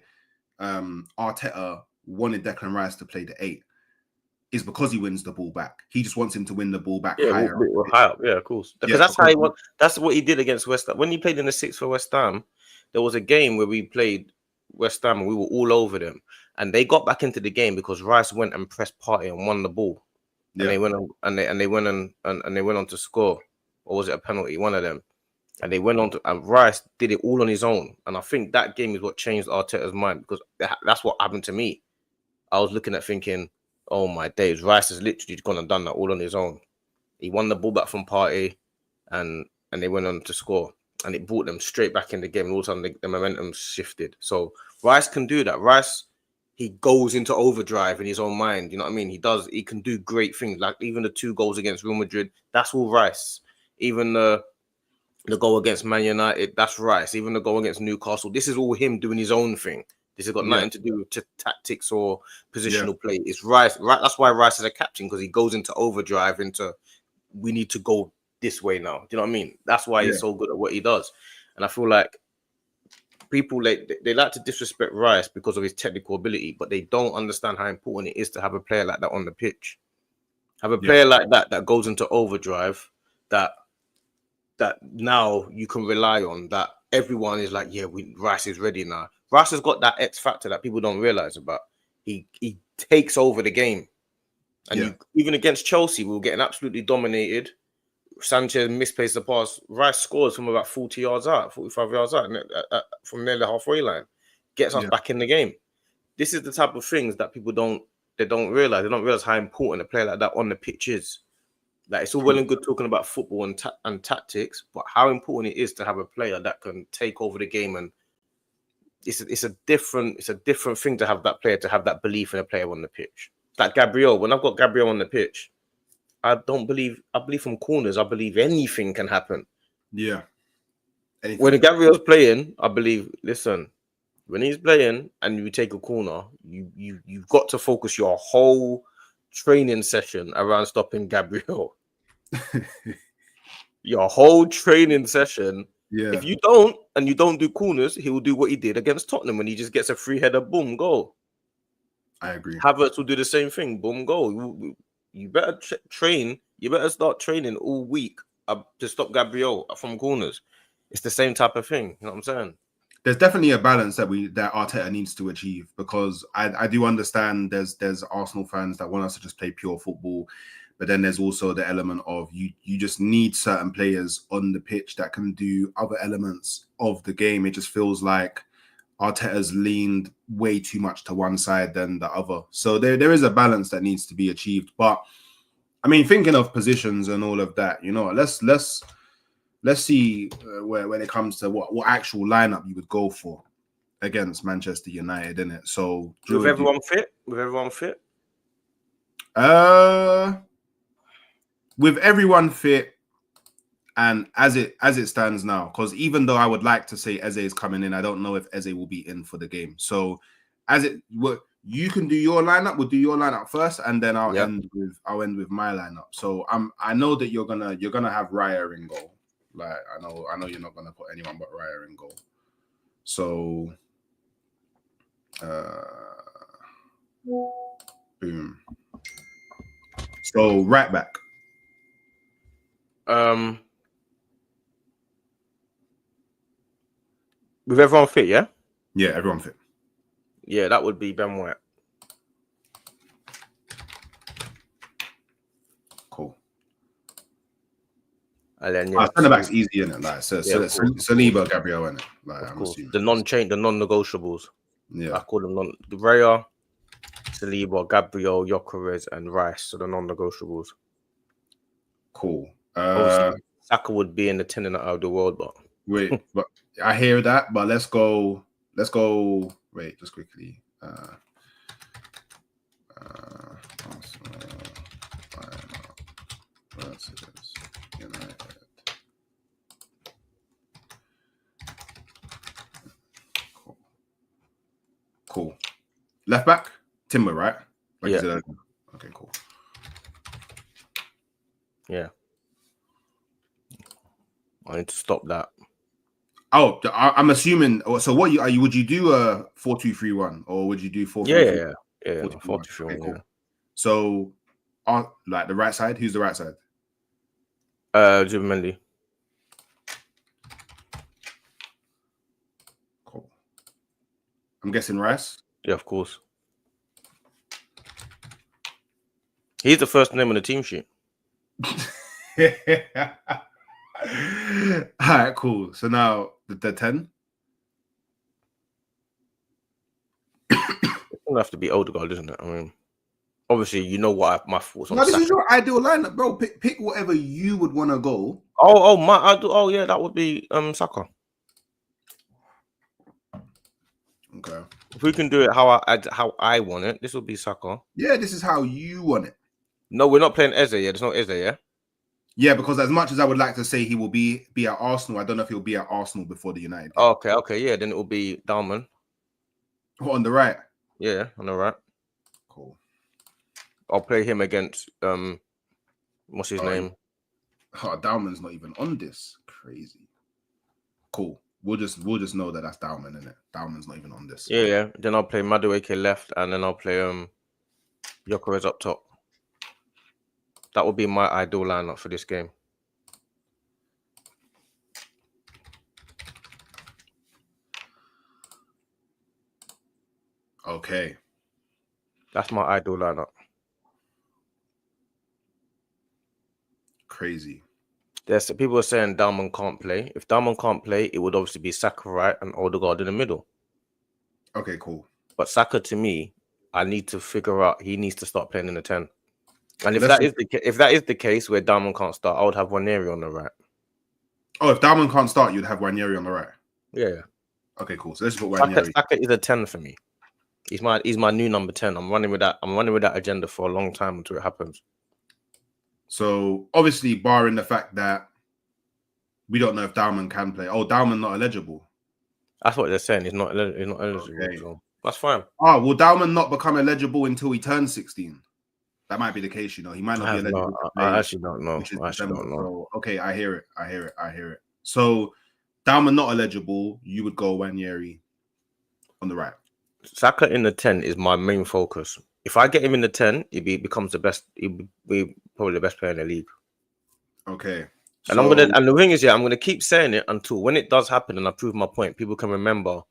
Arteta wanted Declan Rice to play the 8. Is because he wins the ball back. He just wants him to win the ball back higher up. Yeah, of course. Because that's what he did against West Ham. When he played in the 6 for West Ham, there was a game where we played West Ham and we were all over them. And they got back into the game because Rice went and pressed Partey and won the ball. And they went on to score. Or was it a penalty? One of them. And they went on to, and Rice did it all on his own. And I think that game is what changed Arteta's mind, because that's what happened to me. I was looking at thinking, oh my days, Rice has literally gone and done that all on his own. He won the ball back from Partey, and they went on to score. And it brought them straight back in the game. And all of a sudden, the momentum shifted. So Rice can do that. Rice, he goes into overdrive in his own mind. You know what I mean? He can do great things. Like even the 2 goals against Real Madrid, that's all Rice. Even the goal against Man United, that's Rice. Even the goal against Newcastle, this is all him doing his own thing. This has got nothing to do with tactics or positional play. It's Rice. That's why Rice is a captain, because he goes into overdrive, we need to go this way now. Do you know what I mean? That's why he's so good at what he does. And I feel like people, they like to disrespect Rice because of his technical ability, but they don't understand how important it is to have a player like that on the pitch. Have a player like that goes into overdrive, that now you can rely on, that everyone is like, Rice is ready now. Rice has got that X factor that people don't realize about. He takes over the game. And even against Chelsea, we were getting absolutely dominated. Sanchez misplaced the pass. Rice scores from about 40 yards out, 45 yards out, from near the halfway line. Gets us back in the game. This is the type of things that people don't realize. They don't realize how important a player like that on the pitch is. Like, it's all well and good talking about football and tactics, but how important it is to have a player that can take over the game. And it's a different thing to have that player, to have that belief in a player on the pitch. Like Gabriel, when I've got Gabriel on the pitch, I believe from corners, I believe anything can happen. Yeah. Anything. When Gabriel's playing, I believe, listen, when he's playing and you take a corner, you've got to focus your whole training session around stopping Gabriel. Your whole training session Yeah, If you don't, and you don't do corners, he will do what he did against Tottenham when he just gets a free header, boom, goal. I agree. Havertz will do the same thing, boom, goal. You better train. You better start training all week to stop Gabriel from corners. It's the same type of thing. You know what I'm saying? There's definitely a balance that Arteta needs to achieve, because I do understand there's Arsenal fans that want us to just play pure football, but then there's also the element of you just need certain players on the pitch that can do other elements of the game. It just feels like Arteta's leaned way too much to one side than the other. So there is a balance that needs to be achieved. But I mean, thinking of positions and all of that, let's see when it comes to what actual lineup you would go for against Manchester United, innit? So With everyone fit, with everyone fit. With everyone fit, and as it stands now, because even though I would like to say Eze is coming in, I don't know if Eze will be in for the game. So you can do your lineup. We'll do your lineup first, and then I'll end with my lineup. So I know that you're gonna have Raya in goal. Like I know you're not gonna put anyone but Raya in goal. So boom. So right back. With everyone fit, yeah? Yeah, everyone fit. Yeah, that would be Ben White. Cool. And then centre back's easy, isn't it? Like Saliba, Gabriel, innit? Like I'm assuming the non-negotiables. Yeah, I call them Raya, Saliba, Gabriel, Gyökeres, and Rice. So the non-negotiables. Cool. Obviously, Saka would be in the 10 out of the world, but wait, but I hear that. But let's go. Wait, just quickly. Arsenal versus United. Cool. Left back, Timber, right? Like you said. Okay, cool. Yeah. I need to stop that. Oh, I'm assuming. So what would you do a 4-2-3-1 or would you do 4-3-3? Yeah. 4-2-3-1. Okay, cool. So, like the right side. Who's the right side? Zubimendi. Cool. I'm guessing Rice. Yeah, of course. He's the first name on the team sheet. All right, cool. So now the 10. It's gonna have to be Odegaard, isn't it? I mean, obviously, you know what my thoughts on. No, this is your ideal lineup, bro. Pick whatever you would want to go. That would be Saka. Okay. If we can do it how I want it, this will be Saka. Yeah, this is how you want it. No, we're not playing Eze. Yeah, there's no Eze. Yeah. Yeah, because as much as I would like to say he will be at Arsenal, I don't know if he'll be at Arsenal before the United game. Okay, yeah. Then it will be Dalman. On the right. Yeah, on the right. Cool. I'll play him against what's his name? Oh, Dalman's not even on this. Crazy. Cool. We'll just know that that's Dalman, isn't it? Dalman's not even on this. Yeah. Then I'll play Madueke left, and then I'll play Gyökeres up top. That would be my ideal lineup for this game. Okay. That's my ideal lineup. Crazy. There's people are saying Dalman can't play. If Dalman can't play, it would obviously be Saka right and Odegaard in the middle. Okay, cool. But Saka, to me, I need to figure out he needs to start playing in the 10. And if that is the case where Dalman can't start, I would have Waneri on the right. Oh, if Dalman can't start, you'd have Waneri on the right. Yeah. Okay, cool. So let's put Waneri. Saka is a 10 for me. He's my new number 10. I'm running with that agenda for a long time until it happens. So obviously, barring the fact that we don't know if Dalman can play. Oh, Dalman not eligible. That's what they're saying. He's not eligible. Okay. So that's fine. Oh, will Dalman not become eligible until he turns 16? That might be the case, He might not be eligible. I actually don't know. So, okay, I hear it. So Dalman not eligible, you would go Wanyeri on the right. Saka in the 10 is my main focus. If I get him in the 10, becomes the best. He'll be probably the best player in the league. Okay. And and the thing is, I'm gonna keep saying it until when it does happen and I prove my point, people can remember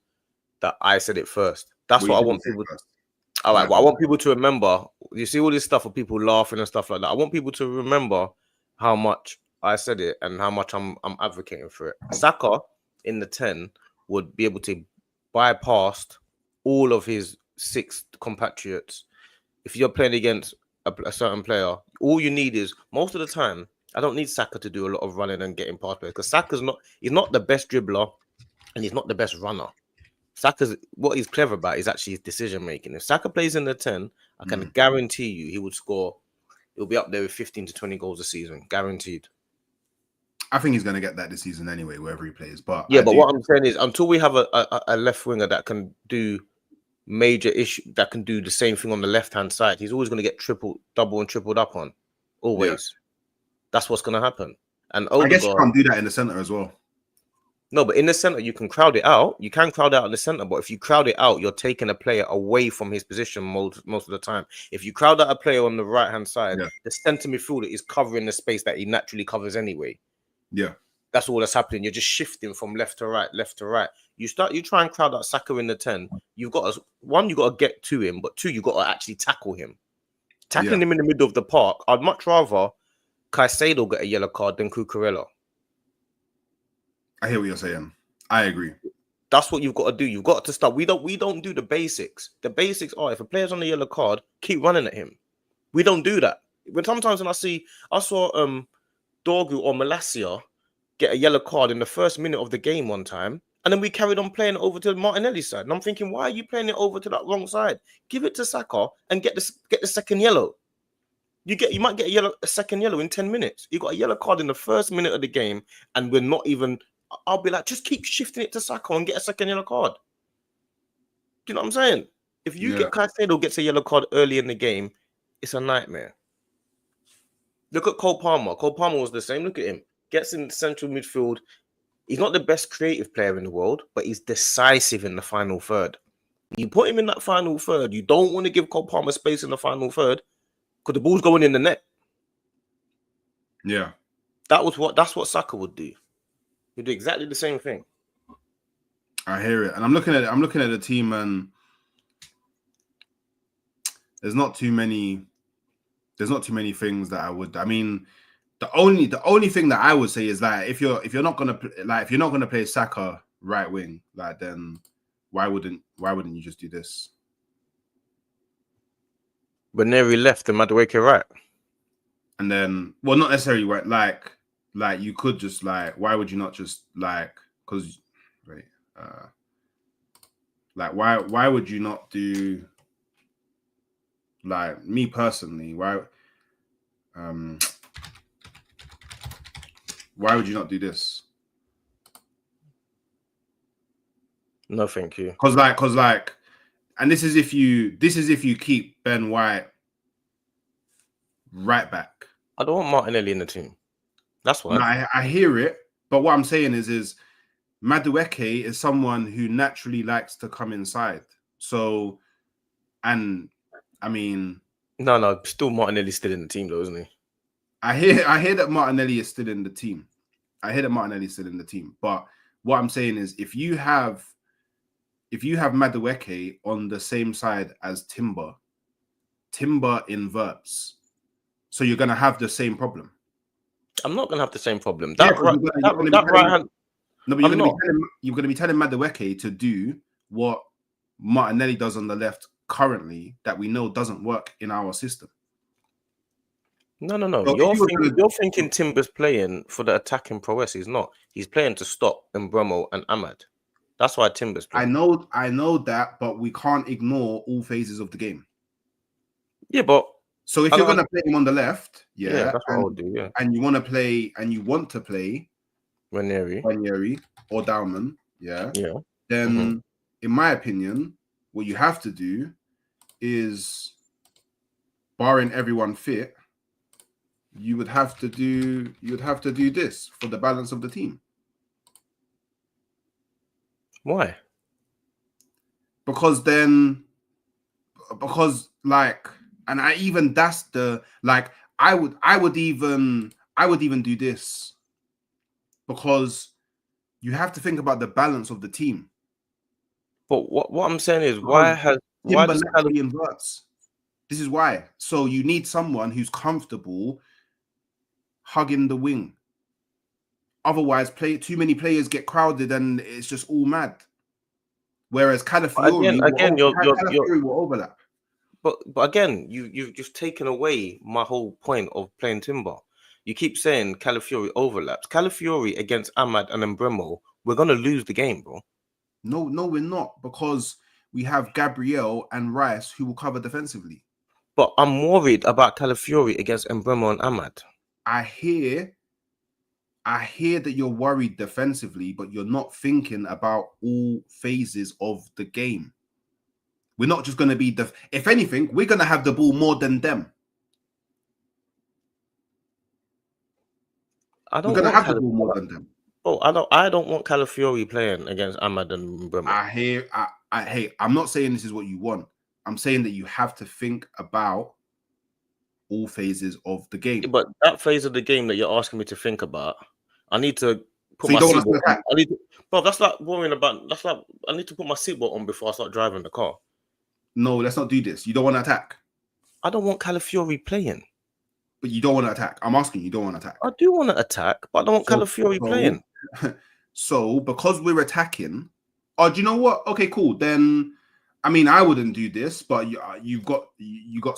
that I said it first. That's what I want people. All right, well, I want people to remember. You see all this stuff of people laughing and stuff like that. I want people to remember how much I said it and how much I'm advocating for it. Saka in the 10 would be able to bypass all of his 6 compatriots. If you're playing against a certain player, all you need is, most of the time, I don't need Saka to do a lot of running and getting past players, because he's not the best dribbler and he's not the best runner. What he's clever about is actually his decision making. If Saka plays in the 10, I can guarantee you he would score. He'll be up there with 15 to 20 goals a season, guaranteed. I think he's going to get that this season anyway, wherever he plays. But what I'm saying is, until we have a left winger that can do major issue, that can do the same thing on the left hand side, he's always going to get double and tripled up on. Always. That's what's going to happen. And Odegaard, I guess you can't do that in the center as well. No, but in the center, you can crowd it out. You can crowd out in the center, but if you crowd it out, you're taking a player away from his position most of the time. If you crowd out a player on the right-hand side, the center midfielder is covering the space that he naturally covers anyway. Yeah. That's all that's happening. You're just shifting from left to right, left to right. You try and crowd out Saka in the 10. You've got to get to him, but 2, you've got to actually tackle him. Tackling him in the middle of the park, I'd much rather Caicedo get a yellow card than Cucurella. I hear what you're saying. I agree. That's what you've got to do. You've got to start. We don't do the basics. The basics are, if a player's on the yellow card, keep running at him. We don't do that. But sometimes when I saw Dorgu or Malacia get a yellow card in the first minute of the game one time, and then we carried on playing it over to Martinelli's side. And I'm thinking, why are you playing it over to that wrong side? Give it to Saka and get the second yellow. You might get a second yellow in 10 minutes. You got a yellow card in the first minute of the game, and we're not even. I'll be like, just keep shifting it to Saka and get a second yellow card. Do you know what I'm saying? If you get Caicedo gets a yellow card early in the game, it's a nightmare. Look at Cole Palmer. Cole Palmer was the same. Look at him. Gets in central midfield. He's not the best creative player in the world, but he's decisive in the final third. You put him in that final third, you don't want to give Cole Palmer space in the final third because the ball's going in the net. Yeah. That's what Saka would do. You do exactly the same thing. I hear it, and I'm looking at the team, and there's not too many things that I would. I mean, the only thing that I would say is that if you're not gonna play Saka right wing, like, then why wouldn't you just do this? But Neri left and Madueke right, and then not necessarily right, like you could just why would you not just because why would you not do, me personally, why would you not do this? No, thank you. Because and this is if you keep Ben White right back. I don't want Martinelli in the team. That's why. No, I hear it, but what I'm saying is Madueke is someone who naturally likes to come inside. So, and I mean, no, still Martinelli's still in the team though, isn't he? I hear that Martinelli is still in the team. But what I'm saying is, if you have Madueke on the same side as Timber inverts, so you're gonna have the same problem. I'm not gonna have the same problem. You're gonna be telling Madueke to do what Martinelli does on the left currently, that we know doesn't work in our system. No. So you're thinking Timber's playing for the attacking prowess. He's not. He's playing to stop Mbeumo and Ahmad. That's why Timber's playing. I know that, but we can't ignore all phases of the game. Yeah, but so if you're going to play him on the left, that's what I would do. Yeah, and you want to play Ranieri or Dalman, then in my opinion, what you have to do is, barring everyone fit, you would have to do this for the balance of the team. Why? Because like, and I even that's the like I would even do this, because you have to think about the balance of the team. But what I'm saying is, Because why Timber does Callum? naturally inverts. This is why. So you need someone who's comfortable hugging the wing. Otherwise, too many players get crowded and it's just all mad. Whereas Again, Calafiori will overlap. But again, you've just taken away my whole point of playing Timber. You keep saying Calafiori overlaps. Calafiori against Ahmad and Embremo, we're gonna lose the game, bro. No, we're not, because we have Gabriel and Rice who will cover defensively. But I'm worried about Calafiori against Embremo and Ahmad. I hear that you're worried defensively, but you're not thinking about all phases of the game. We're not just going to be if anything, we're going to have the ball more than them. We're going to have the ball more than them. Oh, I don't want Calafiori playing against Ahmad and Embremo. Hey, I'm not saying this is what you want. I'm saying that you have to think about all phases of the game. But that phase of the game that you're asking me to think about, I need to put my seatbelt on. Bro, that's like worrying about. That's like I need to put my seatbelt on before I start driving the car. No, let's not do this. You don't want to attack. I don't want Calafiori playing. But you don't want to attack. I'm asking you don't want to attack. I do want to attack, but I don't want Calafiori playing. So because we're attacking, do you know what? Okay, cool. Then, I mean, I wouldn't do this, but you got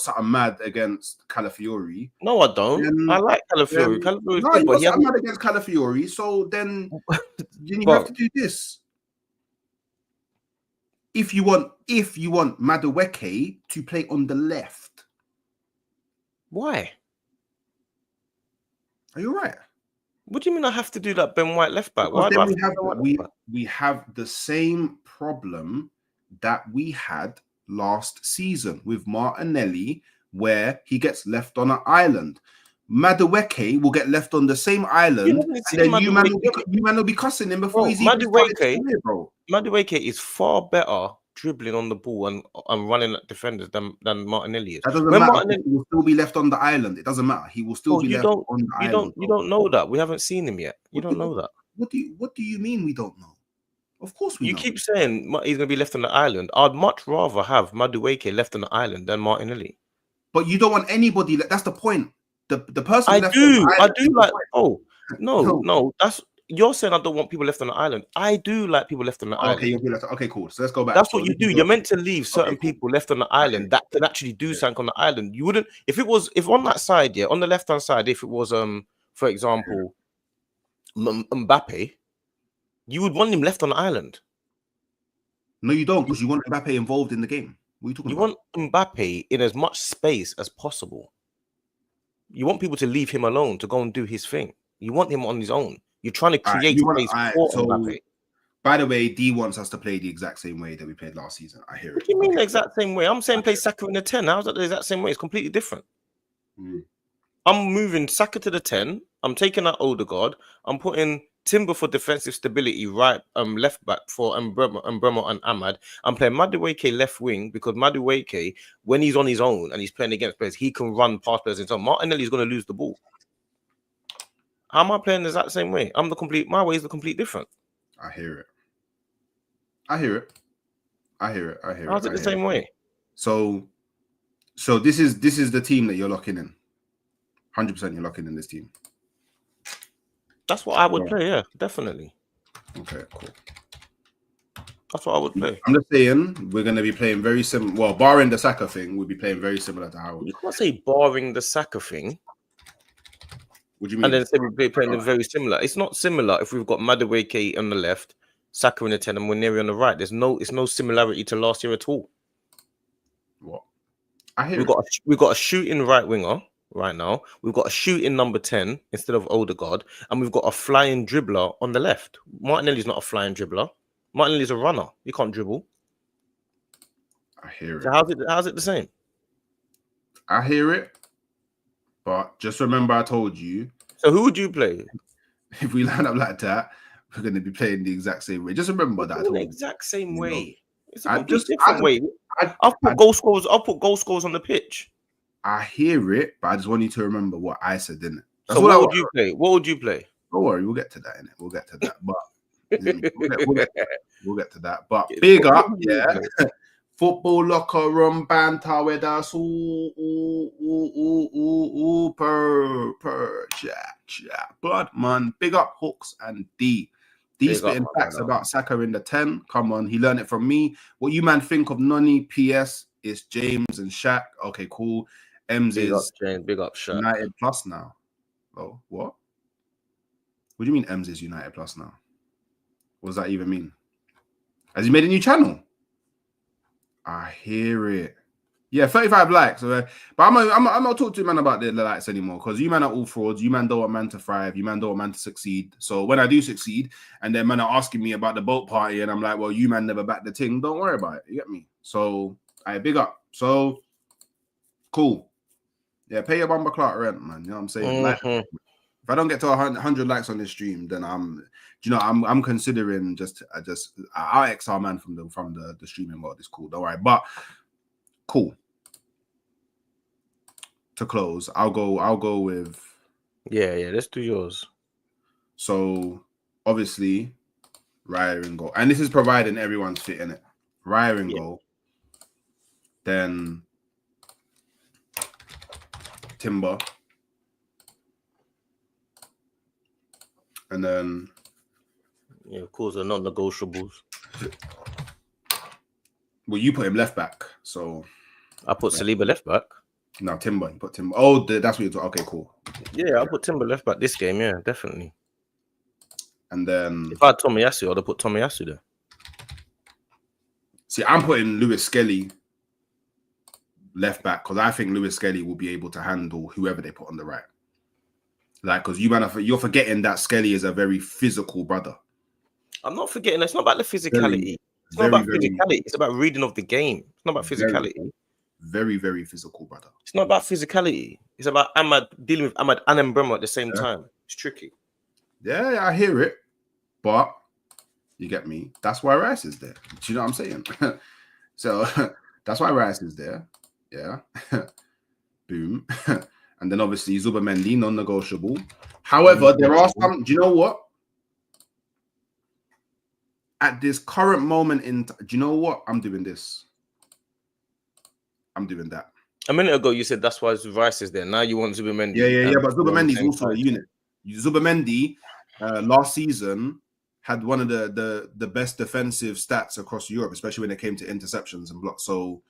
something mad against Calafiori. No, I don't. I like Calafiori. Calafiori's good, but he mad against Calafiori. So then you have to do this. If you want Madueke to play on the left. Why? Are you right? What do you mean I have to do that Ben White left back? Why do we have the same problem that we had last season with Martinelli, where he gets left on an island. Madueke will get left on the same island, and then you man will be cussing him before he's even started to play, bro. Madueke is far better dribbling on the ball and running at defenders than Martinelli is. That doesn't matter. He will still be left on the island. It doesn't matter. He will still be left on the island. You don't know that. We haven't seen him yet. You don't know that. What do you mean we don't know? Of course we know. You keep saying he's going to be left on the island. I'd much rather have Madueke left on the island than Martinelli. But you don't want anybody. That's the point. The person I do like. Oh no. That's you're saying I don't want people left on the island. I do like people left on the island. Okay, you'll be left. Okay, cool. So let's go back. That's what you do. You're meant to leave certain people left on the island that can actually do something on the island. You wouldn't if on that side, on the left hand side, if it was for example, Mbappe, you would want him left on the island. No, you don't, because you want Mbappe involved in the game. What are you talking about? You want Mbappe in as much space as possible. You want people to leave him alone to go and do his thing. You want him on his own. You're trying to create space for Mbappe. By the way, D wants us to play the exact same way that we played last season. I hear it. What do you mean the exact same way? I'm saying play Saka in the 10. How's that the exact same way? It's completely different. I'm moving Saka to the 10. I'm taking out Odegaard. I'm putting Timber for defensive stability, right, left back for Embremo and Ahmad. I'm playing Madueke left wing because Madueke, when he's on his own and he's playing against players, he can run past players and so Martinelli's going to lose the ball. How am I playing the exact same way? My way is the complete different. I hear it. How's it the same way? So this is the team that you're locking in. 100% you're locking in this team. That's what I would play, yeah, definitely. Okay, cool. That's what I would play. I'm just saying we're going to be playing very similar. Well, barring the Saka thing, we'll be playing very similar to how. You can't say barring the Saka thing. What do you mean? And then say we're playing them very similar. It's not similar if we've got Madueke on the left, Saka in the 10, and Muniri on the right. It's no similarity to last year at all. What? I hear we've got a shooting right winger right now. We've got a shooting number 10 instead of Odegaard, and we've got a flying dribbler on the left. Martinelli's not a flying dribbler. Martinelli's a runner. He can't dribble. I hear it. So how's it the same? I hear it, but just remember I told you. So who would you play? If we line up like that, we're going to be playing the exact same way. Just remember that. The exact same way. It's a I complete just- different way. I'll put goal scores on the pitch. I hear it, but I just want you to remember what I said, didn't it? So what would you play? What would you play? Don't worry, we'll get to that, innit? We'll get to that. But we'll get to that. But big up, yeah. Football locker room banter with us. Chat. Blood, man. Big up Hooks and D. D spitting facts about Saka in the 10. Come on, he learned it from me. What you man think of Noni? PS is James and Shaq. Okay, cool. Ems Big is up James, big up Shaq. United Plus now. Oh, what? What do you mean Ems is United Plus now? What does that even mean? Has he made a new channel? I hear it. Yeah, 35 likes. But I'm not talking to you, man, about the likes anymore, because you man are all frauds. You man don't want man to thrive. You man don't want man to succeed. So when I do succeed, and then man are asking me about the boat party, and I'm like, well, you man never backed the thing. Don't worry about it. You get me? So I big up. So cool. Yeah, pay your Bumba Clark rent, man. You know what I'm saying? Like, if I don't get to 100 likes on this stream, then I'm considering I'll X our man from the streaming world. It's cool. Don't worry. But cool. To close, I'll go with let's do yours. So obviously Raya in goal. And this is providing everyone's fit in it. Raya in goal. Then Timber. And then of course, they're non-negotiables. Well, you put him left back, so I put Saliba left back. No, Timber. You put Timber. Oh, that's what you're talking. Okay, cool. Yeah, I put Timber left back this game. Yeah, definitely. And then if I had Tomiyasu, I'd have put Tomiyasu there. See, I'm putting Lewis Skelly left back because I think Lewis Skelly will be able to handle whoever they put on the right. Like, because you're forgetting that Skelly is a very physical brother. I'm not forgetting. It's not about the physicality. It's not about physicality. It's about reading of the game. It's not about physicality. Very, very physical brother. It's not about physicality. It's about Ahmad dealing with Ahmad and Mbemo at the same time. It's tricky. Yeah, I hear it. But you get me. That's why Rice is there. Do you know what I'm saying? So that's why Rice is there. Yeah. Boom. And then obviously Zubamendi, non-negotiable. However, there are some. Do you know what? At this current moment do you know what? I'm doing this. I'm doing that. A minute ago, you said that's why Rice is there. Now you want Zubamendi. Yeah. But Zubamendi is also a unit. Zubamendi last season had one of the best defensive stats across Europe, especially when it came to interceptions and blocks. So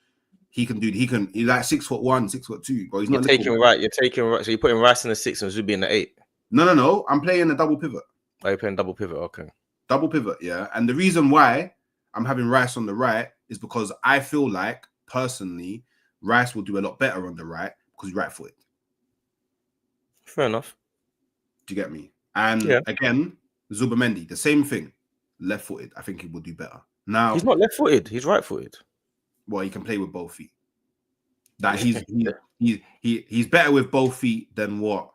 he's like 6'1", 6'2", but he's not taking right. You're taking right. So you're putting Rice in the 6 and Zubi in the 8. No. I'm playing a double pivot. Oh, you're playing double pivot. Okay. Double pivot, yeah. And the reason why I'm having Rice on the right is because I feel like, personally, Rice will do a lot better on the right because he's right-footed. Fair enough. Do you get me? And again, Zubamendi, the same thing. Left-footed. I think he will do better. Now he's not left-footed. He's right-footed. Well, he can play with both feet. That he's better with both feet than what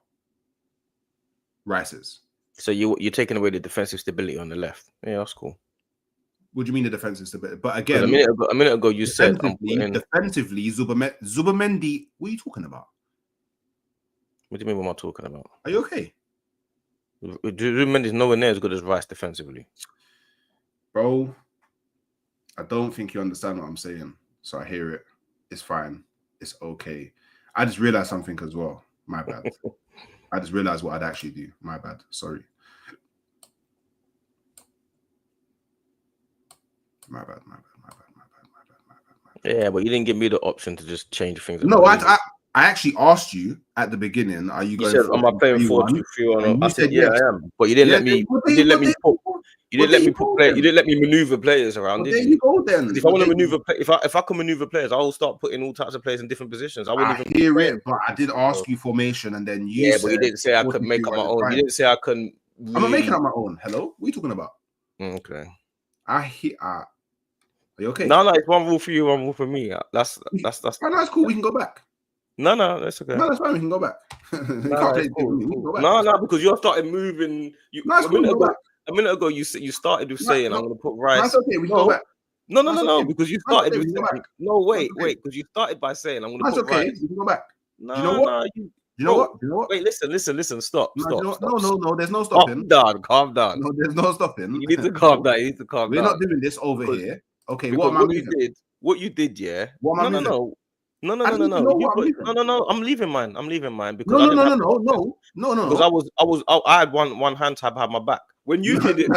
Rice is. So you're taking away the defensive stability on the left. Yeah, that's cool. What do you mean the defensive stability? But again, a minute ago you said defensively, Zubamendi. What are you talking about? What do you mean? What am I talking about? Are you okay? Zubamendi's nowhere near as good as Rice defensively, bro. I don't think you understand what I'm saying. So I hear it. It's fine. It's okay. I just realized something as well. My bad. I just realized what I'd actually do. My bad. Sorry. My bad. Yeah, but you didn't give me the option to just change things. No, I actually asked you at the beginning. Are you going? Am I playing 4-2-3-1? I said yeah, I am. But you didn't let me. You didn't let me put. You didn't let me put play. You didn't let me maneuver players around. There you go then. If I want to maneuver, if I can maneuver players, I will start putting all types of players in different positions. I wouldn't even hear it, but I did ask you formation, and then you. Yeah, but you didn't say I could make up my own. You didn't say I couldn't. I'm not making up my own. Hello, what are you talking about? Okay. Are you okay? No, it's one rule for you, one rule for me. That's. Oh, no, that's cool. We can go back. No, that's okay. No, that's fine. We can go back. No, because you started moving. No, it's cool. A minute ago, you started with saying I'm going to put Rice. That's okay. We can go back. No, because you started with saying, no, wait, because you started by saying I'm going to put okay. Rice. We can go back. No, you know what? no, you know what? You know what? Wait, listen. Stop. No. There's no stopping. Calm down. No, there's no stopping. You need to calm down. We're not doing this over here. Okay, because what am I moving? What you did, yeah. What am I moving? No. I'm leaving mine. Because No. Because I had one hand tab had my back. When you did it,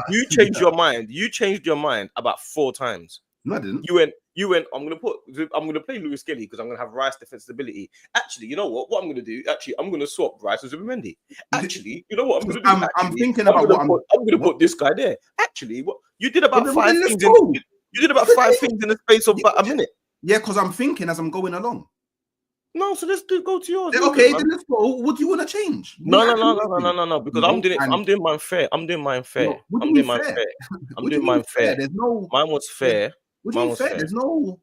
you changed your mind. You changed your mind about 4 times. No, I didn't. You went. I'm gonna play Lewis Kelly because I'm gonna have Rice defense stability. Actually, you know what? What I'm gonna do? Actually, I'm gonna swap Rice with Zubimendi. Actually, you know what I'm gonna do? I'm thinking about what I'm gonna put this guy there. Actually, what you did about 5 things. You did about 5 things in the space of about a minute. Yeah, because I'm thinking as I'm going along. No, so let's go to yours. Okay, then let's go. What do you want to change? No. Because I'm doing mine fair. I'm doing mine fair. I'm doing mine fair. There's no. Mine was fair. What do you mean fair? There's no.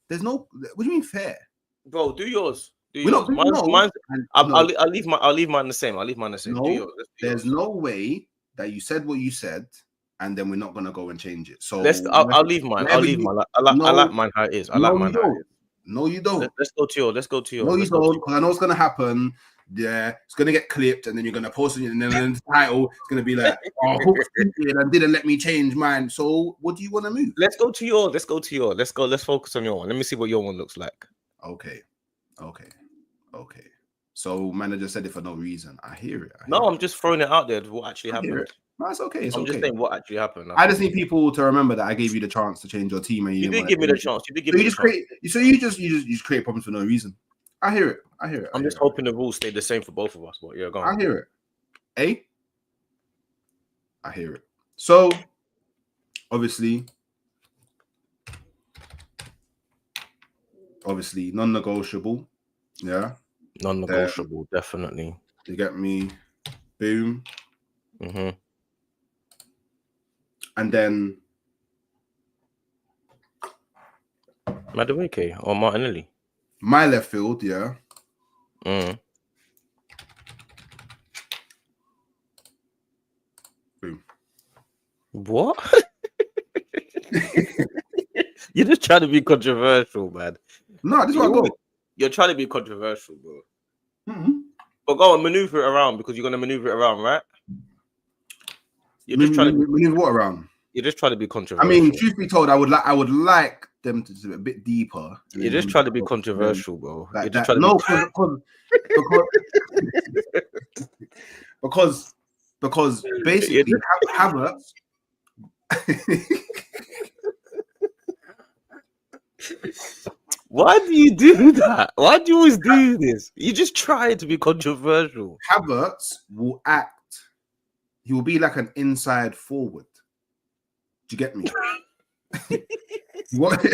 What do you mean fair? Bro, do yours. Mine's. I'll leave mine the same. No, there's no way that you said what you said, and then we're not gonna go and change it. So I'll leave mine. I like mine how it is. No, you don't. Let's go to yours. No, you don't. Because I know what's gonna happen. Yeah, it's gonna get clipped, and then you're gonna post it, and then the title is gonna be like, "Oh, Hook's and didn't let me change mine." So, what do you want to move? Let's go to yours. Let's focus on your one. Let me see what your one looks like. Okay. So, manager said it for no reason. I hear it. I'm just throwing it out there. What actually happened? No, it's okay. I'm just saying what actually happened. I just need people to remember that I gave you the chance to change your team, and you did give me the chance. You just create problems for no reason. I hear it. I'm just hoping the rules stay the same for both of us. But yeah, go on. I hear it. I hear it. So, obviously, non-negotiable. Yeah. Non-negotiable, definitely. You get me? Boom. Mm-hmm. And then Madueke or Martinelli. My left field, yeah. Mm. Boom. What? You're just trying to be controversial, man. No, this is what I go. You're trying to be controversial, bro. Mm-hmm. But go and maneuver it around because you're going to maneuver it around, right? You're just trying to maneuver what around? You're just trying to be controversial. I mean, truth be told, I would like them to do a bit deeper. You're just trying to be controversial, bro. Like you're just because basically Havertz. Why do you do that? Why do you always do this? You just try to be controversial. Havertz will act. He will be like an inside forward. Do you get me? What?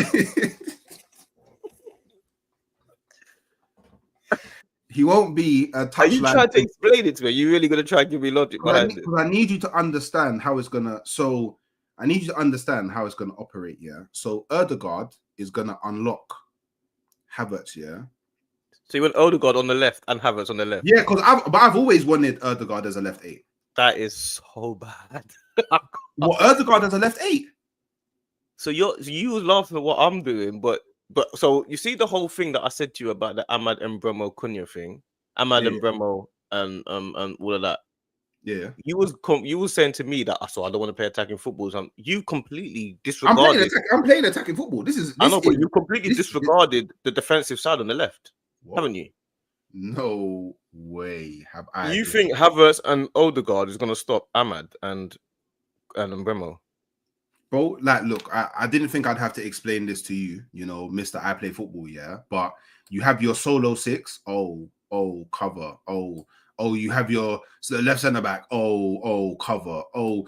He won't be a touchline. Are you trying to explain it to me? You really gonna try and give me logic behind it? I need you to understand how it's gonna. So I need you to understand how it's gonna operate. Yeah. So Erdegaard is gonna unlock Havertz. Yeah. So you want Odegaard on the left and Havertz on the left? Yeah, because I've always wanted Erdegaard as a left 8. That is so bad. Well, Erdegaard as a left 8. So you laughing at what I'm doing, but so you see the whole thing that I said to you about the Ahmad and Bremo Cunha thing, and Bremo and all of that. Yeah, you was saying to me that I don't want to play attacking football. You completely disregarded. I'm playing attacking football. But you completely disregarded the defensive side on the left, haven't you? No way have I. You think Havertz and Odegaard is going to stop Ahmad and Bremo? Bro, like, look, I didn't think I'd have to explain this to you, Mr. I play football, yeah. But you have your solo 6, cover, you have your left centre back, cover, I don't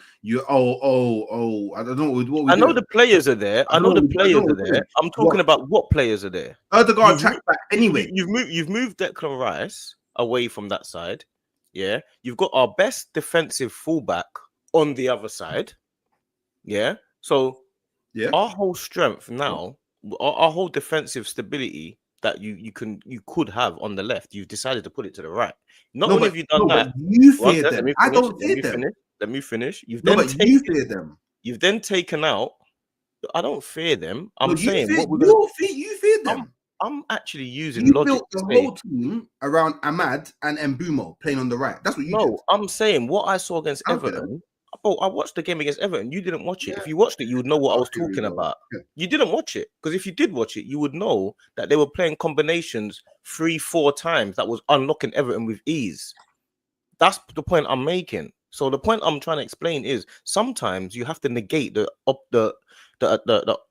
know what I know the players are there. I'm talking about what players are there. Erdegaard track back anyway. You've moved Declan Rice away from that side. Yeah, you've got our best defensive fullback on the other side. Yeah. So our whole strength now, our whole defensive stability that you could have on the left, you've decided to put it to the right. Not only have you done that, you fear them. I don't fear them. Let me finish. You've No, then but you taken. fear them. You've then taken out. I don't fear them. No, I'm you saying fear what we're gonna. you fear I'm. them. I'm actually using You logic built to the say whole team around Ahmad and Mbumo playing on the right. That's what you did. no. I'm saying what I saw against I don't care. Everton. Bro, I watched the game against Everton. You didn't watch it. Yeah. If you watched it, you would know what I Oh, was here we talking go. about. Yeah. You didn't watch it because if you did watch it, you would know that they were playing combinations 3-4 times that was unlocking Everton with ease. That's the point I'm making. So the point I'm trying to explain is sometimes you have to negate the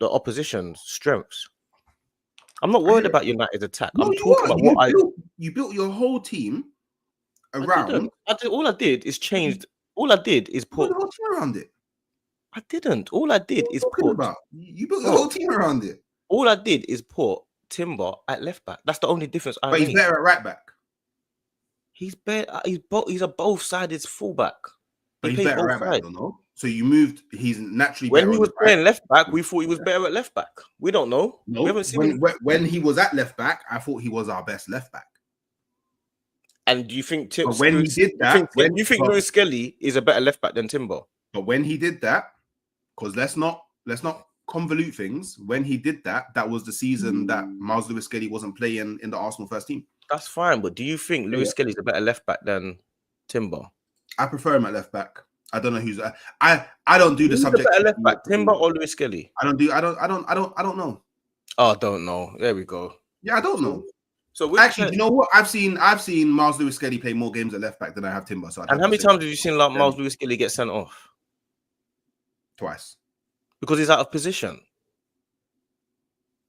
opposition's strengths. I'm not I worried hear it. about United's attack. No, I'm you talking are. about what You built your whole team I around. didn't. All I did is You changed. All I did is built put. the whole team around it. I didn't. All I What did are you is talking put. about? You built the Bro, whole team around it. all I did is put Timber at left back. That's the only difference I But he's made. better at right back. He's better. He's a both-sided fullback. He But he's plays better at both right back, sides. though, no? So you moved. He's naturally When better he on the was right. playing left back, we thought he was better at left back. We don't know. We No, haven't seen him. when he was at left back, I thought he was our best left back. And do you think But when he did that, Lewis Skelly is a better left back than Timber? but when he did that, because let's not convolute things. When he did that, that was the season that Miles Lewis Skelly wasn't playing in the Arsenal first team. That's fine, but do you think Lewis Skelly is a better left back than Timber? I prefer him at left back. I don't know who's. I don't do the subject. Better left back, Timber or Lewis Skelly? I don't know. Oh, I don't know. There we go. Yeah, I don't know. So actually, you know what? I've seen Miles Lewis Skelly play more games at left back than I have Timber. So and how many times have you seen like Miles Lewis Skelly get sent off? Twice. Because he's out of position.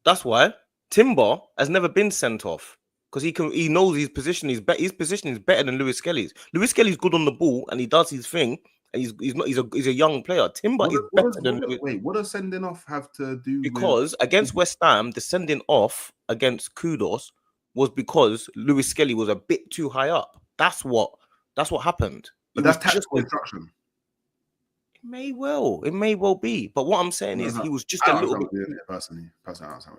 That's why Timber has never been sent off because he knows his position. His position is better than Lewis Skelly's. Lewis Skelly's good on the ball and he does his thing. And he's a young player. Timber is better than. Wait, what does sending off have to do? Because against West Ham, the sending off against Kudos was because Lewis Skelly was a bit too high up. That's what happened. But that's tactical instruction. It may well be. But what I'm saying is he was just a little bit. Personally,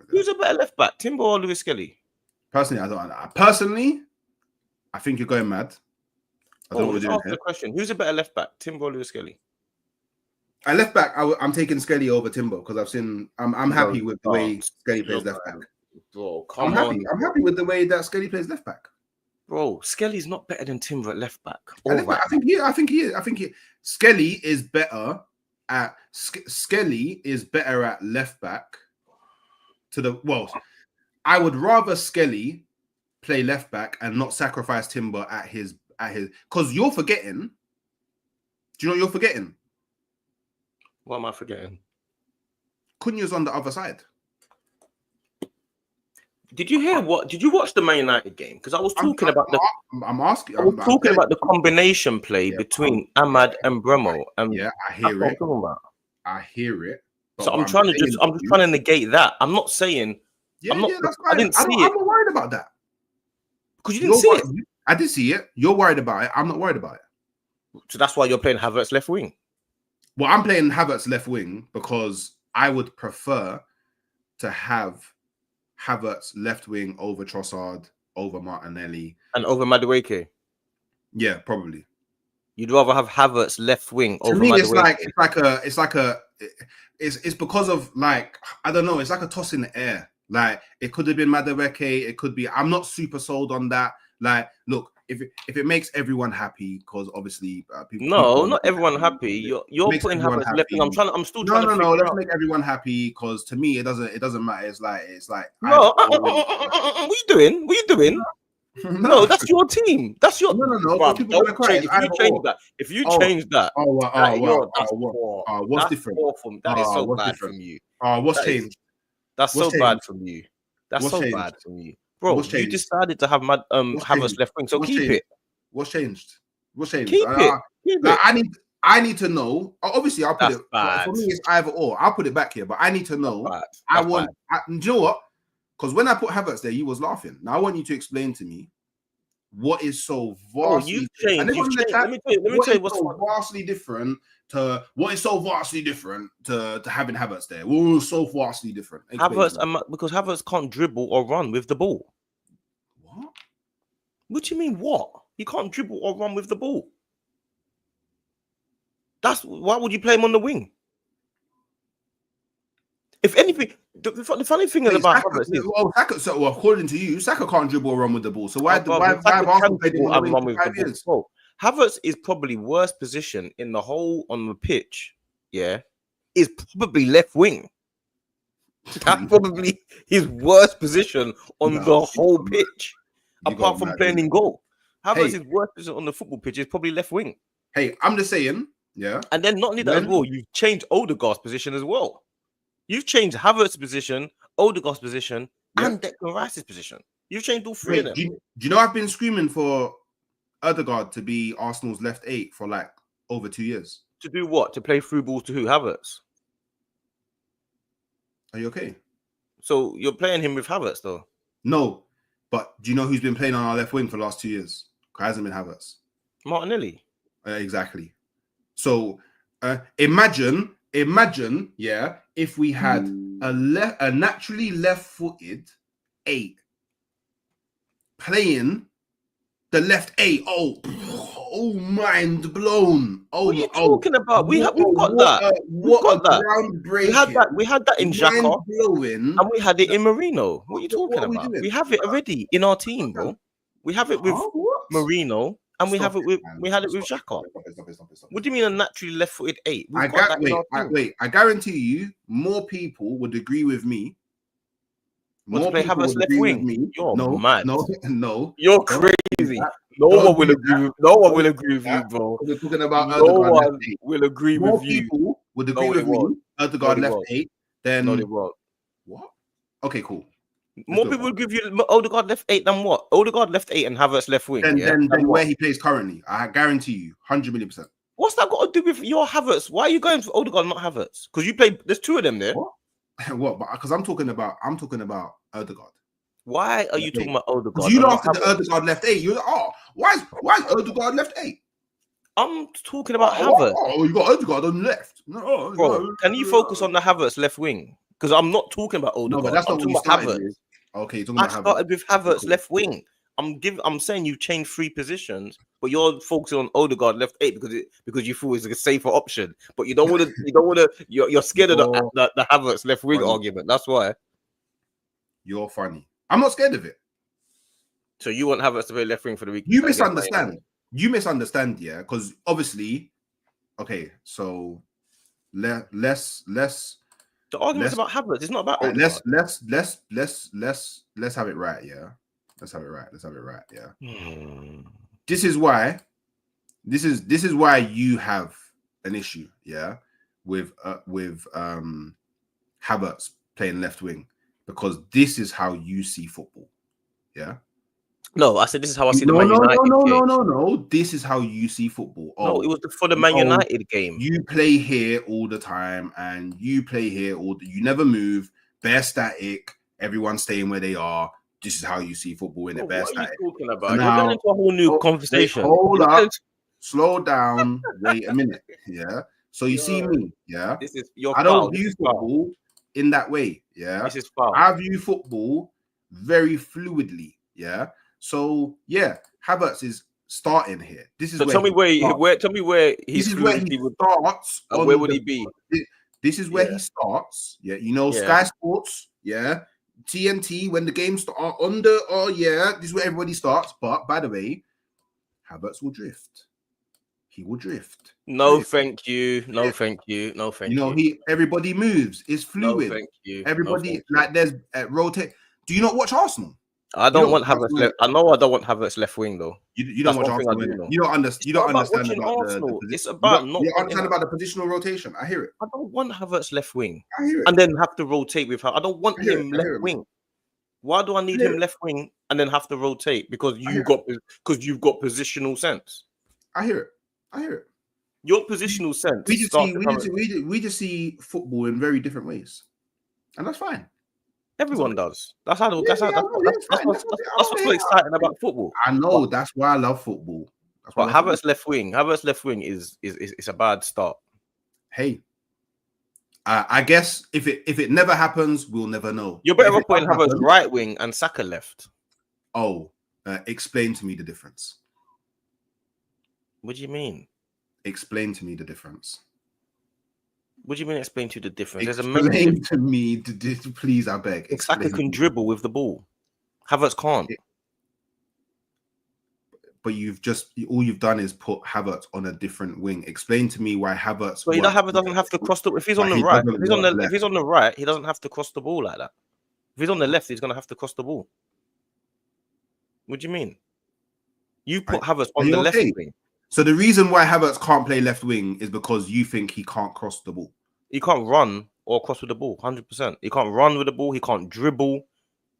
who's a better left back, Timber or Lewis Skelly? Personally, I don't. Personally, I think you're going mad. I don't know what we're doing ask here. the question: who's a better left back, Timber or Lewis Skelly? At left back, I'm taking Skelly over Timber because I've seen. I'm happy with the way Skelly plays left back. Bro, I'm happy with the way that Skelly plays left back. Bro, Skelly's not better than Timber at left back. I think he is. Skelly is better at left back. I would rather Skelly play left back and not sacrifice Timber at his because you're forgetting. Do you know what you're forgetting? What am I forgetting? Cunha's on the other side. Did you hear what? Did you watch the Man United game? Because I was talking about the. I'm asking. I was talking about the combination play between Ahmad and Bremo. And yeah, I hear it. I hear it. So I'm trying to negate that. I'm not saying. Yeah, that's fine. I didn't see it. I'm not worried about that. Because you didn't see it. I did see it. You're worried about it. I'm not worried about it. So that's why you're playing Havertz left wing. Well, I'm playing Havertz left wing because I would prefer to have Havertz left wing over Trossard, over Martinelli, and over Madueke. Yeah, probably. You'd rather have Havertz left wing over me, Madueke. It's because of like I don't know. It's like a toss in the air. Like it could have been Madueke. It could be. I'm not super sold on that. Like, look, if it makes everyone happy, because obviously people. No, not everyone happy. You're putting Havertz left wing. I'm still trying to. No. Let's make everyone happy, because to me it doesn't matter. It's like. No, what you doing? What you doing? No, that's your team. That's your. No. Bro, if you change that, what's different? That is so bad from you. What's changed? That's so bad from you. That's so bad from you, bro. You decided to have Havertz left wing, so keep it. What's changed? Keep it. I need to know. Obviously, I'll put it. For me, it's either or. I'll put it back here, but I need to know. Do you know what? Because when I put Havertz there, you was laughing. Now I want you to explain to me what is so vastly. You've changed. Let me tell you what's so vastly different to having Havertz there. What was so vastly different? Because Havertz can't dribble or run with the ball. What? What do you mean? What? He can't dribble or run with the ball. Why would you play him on the wing? If anything, the funny thing is about Havertz is, Saka. So according to you, Saka can't dribble or run with the ball. So why have Saka Arsenal can played him dribble on the and wing run for with the 5 years? ball. Havertz is probably worst position in the whole on the pitch. Yeah, is probably left wing. That's probably his worst position on the whole pitch, apart from playing in goal. Havertz's worst position on the football pitch is probably left wing. Hey, I'm just saying, yeah. And then not only that as well, you've changed Odegaard's position as well. You've changed Havertz's position, Odegaard's position, and Declan Rice's position. You've changed all three of them. Do you know I've been screaming for Odegaard to be Arsenal's left 8 for like over 2 years? To do what? To play through balls to who? Havertz. Are you okay? So you're playing him with Havertz though? No, but do you know who's been playing on our left wing for the last 2 years? It hasn't been Havertz. Martinelli. Exactly. So imagine, yeah, if we had a naturally left-footed 8 playing the left 8. Oh, mind blown. Oh, what are you talking about? We've got that. We've got that. We had that in Xhaka, and we had it in Marino. What are you talking about? We have it already in our team, bro. We have it with Marino, and we had it with Xhaka. What do you mean a naturally left-footed 8? I guarantee you, more people would agree with me. More people would left wing. You're mad. No. You're crazy. No one will agree with you, bro. We're talking about no one will agree with you. More people would agree with me. Odegaard left 8. Then no, they won't. What? Okay, cool. More people will give you Odegaard left 8 than what? Odegaard left 8 and Havertz left wing. Then where he plays currently, I guarantee you, 100 million%. What's that got to do with your Havertz? Why are you going for Odegaard, not Havertz? Because you play. There's 2 of them there. What? Because I'm talking about Odegaard. Why are you talking about Odegaard? You laughed at the Odegaard left 8. You're like, why is Odegaard left 8? I'm talking about Havertz. You got Odegaard on the left. Bro, can you focus on the Havertz left wing? Because I'm not talking about Odegaard. No, that's not I'm what talking about Havertz. Havertz. Okay, I started with Havertz left wing. I'm saying you changed 3 positions, but you're focusing on Odegaard left 8 because you thought it's a safer option. But you don't want to. You're scared of the Havertz left wing argument. That's why. You're funny. I'm not scared of it. So you want Havertz to play left wing for the week? You misunderstand. Yeah, because obviously, okay. So less. The argument's about Havertz. It's not about Odegaard. Let's have it right. Yeah. Let's have it right. Yeah. This is why you have an issue, yeah, with Havertz playing left wing, because this is how you see football. Yeah. No, I said this is how I see the Man United game. No. This is how you see football. No, it was for the Man United game. You play here all the time, and you play here you never move. Bare static. Everyone's staying where they are. This is how you see football in it. Best. What are you talking about? You're going into a whole new conversation. Hold up. Slow down. Wait a minute. Yeah. So you see me. Yeah. This is your. I don't view football in that way. Yeah. This is foul. I view football very fluidly. Yeah. So yeah, Havertz is starting here. This is. So tell me where he's fluidly starts. Where would he be? This is where he starts. Yeah. You know, Sky Sports. Yeah. TNT when the games are under. Oh yeah, this is where everybody starts. But by the way, Havertz will drift. He will drift. No, thank you. No, thank you. No, thank you. You know, everybody moves. It's fluid. No, thank you. Everybody there's rotate. Do you not watch Arsenal? I don't want Havertz left. I know I don't want Havertz left wing though. You don't watch Arsenal. You don't understand about Arsenal. It's about you don't understand about the positional rotation. I hear it. I don't want Havertz left wing. I hear it. And then have to rotate with her. I don't want him left wing. Why do I need him left wing and then have to rotate? Because you've got positional sense. I hear it. Your positional sense. We just see football in very different ways, and that's fine. Everyone does. That's what's so exciting about football. I know. That's why I love football. But Havertz left wing is a bad start. Hey, I guess if it never happens, we'll never know. You're better off putting Havertz right wing and Saka left. Oh, explain to me the difference. What do you mean? Explain to me the difference. What do you mean explain to you the difference? There's a Explain main difference. to me, please, I beg. Saka can dribble with the ball. Havertz can't. But all you've done is put Havertz on a different wing. Explain to me why Havertz. So Havertz doesn't have to cross the. If he's on the right, if he's on the right, he doesn't have to cross the ball like that. If he's on the left, he's gonna have to cross the ball. What do you mean? You put Havertz on the left wing. So the reason why Havertz can't play left wing is because you think he can't cross the ball. He can't run or cross with the ball. 100%. He can't run with the ball. He can't dribble.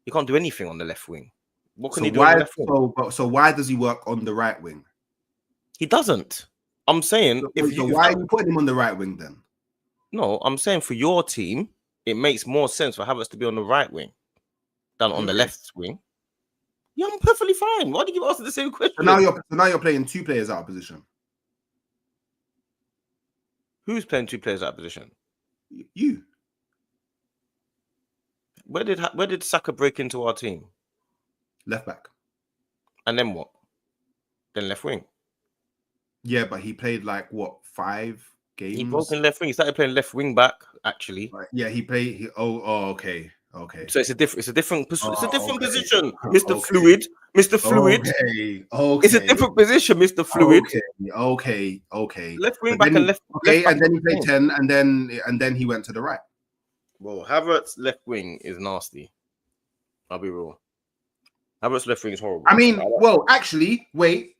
He can't do anything on the left wing. What can he do on the left wing? So why does he work on the right wing? He doesn't. I'm saying why are you putting him on the right wing then? No, I'm saying for your team, it makes more sense for Havertz to be on the right wing than on the left wing. Yeah, I'm perfectly fine. Why do you keep asking the same question? So now you're playing two players out of position. Who's playing two players out of position? You. Where did Saka break into our team? Left back. And then what? Then left wing. Yeah, but he played like what, 5 games? He broke in left wing. He started playing left wing back actually. Yeah, he played. Okay. So it's a different position, Mr. Fluid. Mr. Fluid. Okay. It's a different position, Mr. Fluid. Okay. Left wing back and left. Okay, and then he played 10, and then he went to the right. Well, Havertz left wing is nasty. I'll be real. Havertz left wing is horrible. I mean, well, actually, wait.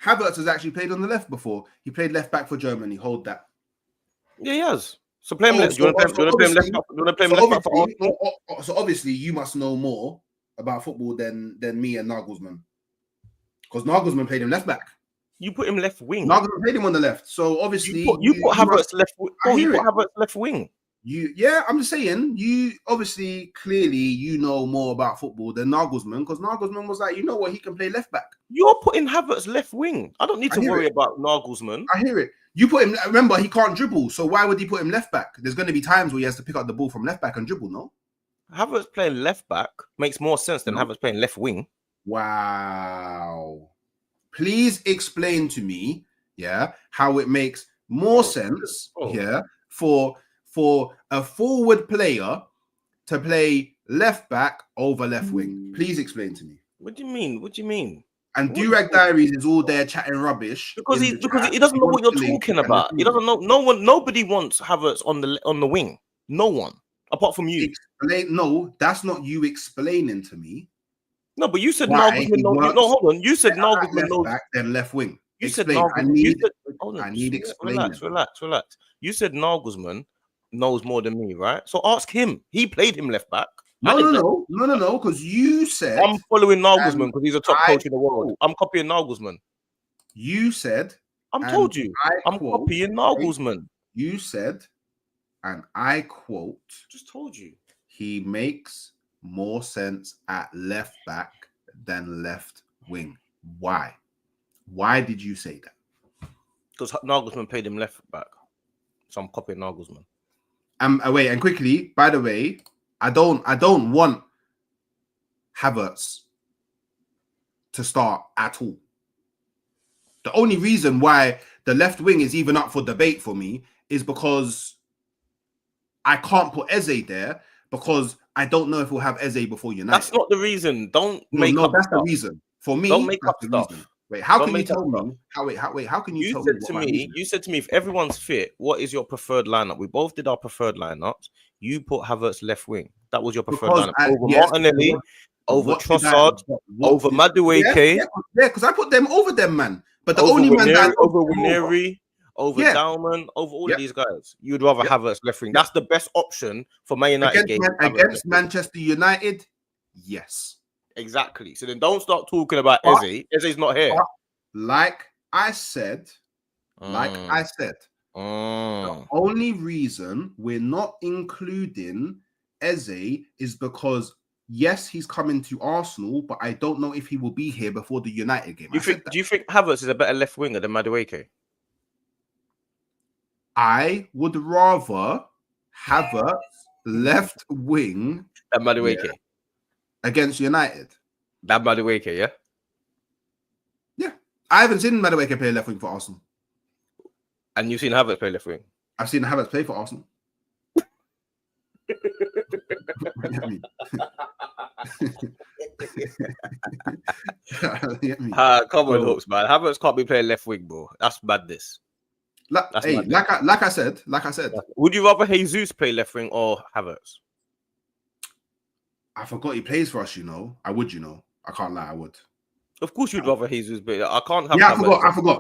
Havertz has actually played on the left before. He played left back for Germany. Hold that. Yeah, he has. So play him left. Do you want to play him left back? Do you want to play him left back for Arsenal? So obviously, you must know more about football than me and Nagelsmann, because Nagelsmann played him left back. You put him left wing. Nagelsmann played him on the left. So obviously, you put Havertz left. You put Havertz left wing. I'm just saying. You obviously, clearly, you know more about football than Nagelsmann, because Nagelsmann was like, you know what, he can play left back. You're putting Havertz left wing. I don't need to worry about Nagelsmann. I hear it. You put him. Remember, he can't dribble, so why would he put him left back? There's going to be times where he has to pick up the ball from left back and dribble. No, Havertz playing left back makes more sense than Havertz playing left wing. Wow. Please explain to me, how it makes more sense, for a forward player to play left back over left wing. Please explain to me. What do you mean? And Durag Diaries is all there chatting rubbish because he doesn't know what you're talking about. He doesn't know. Nobody wants Havertz on the wing. No one, apart from you. No, that's not you explaining to me. No, but you said Nagelsmann. No, hold on. You said Nagelsmann knows back then left wing. You said Nagelsmann. I need explaining. Relax. You said Nagelsmann knows more than me, right? So ask him. He played him left back. No, because you said I'm following Nagelsmann because he's a top coach in the world. I'm copying Nagelsmann. You said I'm copying Nagelsmann. You said, and I quote, just told you, he makes more sense at left back than left wing. Why? Why did you say that? Because Nagelsmann played him left back. So I'm copying Nagelsmann. Wait, and quickly, by the way, I don't want Havertz to start at all. The only reason why the left wing is even up for debate for me is because I can't put Eze there, because I don't know if we'll have Eze before United. That's not the reason. That's the reason. For me, don't make up stuff. Reason. Wait, how can you tell me? How can you tell me? You said to me, if everyone's fit, what is your preferred lineup? We both did our preferred lineups. You put Havertz left wing. That was your preferred lineup. Over Martinelli, over Trossard, over Madueke. Yeah, because I put them over them, man. But the only man that over Wineri, over Dalman, over all of these guys, you'd rather Havertz left wing. That's the best option for Man United against Manchester United. Yes. Exactly. So then don't start talking about Eze. Eze's not here. Like I said, the only reason we're not including Eze is because, yes, he's coming to Arsenal, but I don't know if he will be here before the United game. Do you think Havertz is a better left winger than Madueke? I would rather Havertz left wing than Madueke. Against United. That Madueke, yeah? Yeah. I haven't seen Madueke play left wing for Arsenal. And you've seen Havertz play left wing. I've seen Havertz play for Arsenal. You get me? You get me? Come on, hooks, man. Havertz can't be playing left wing, bro. That's madness. That's madness. Like I said. Would you rather Jesus play left wing or Havertz? I forgot he plays for us. I would. I can't lie. I would. Of course, you'd rather Jesus, but I can't have. Yeah,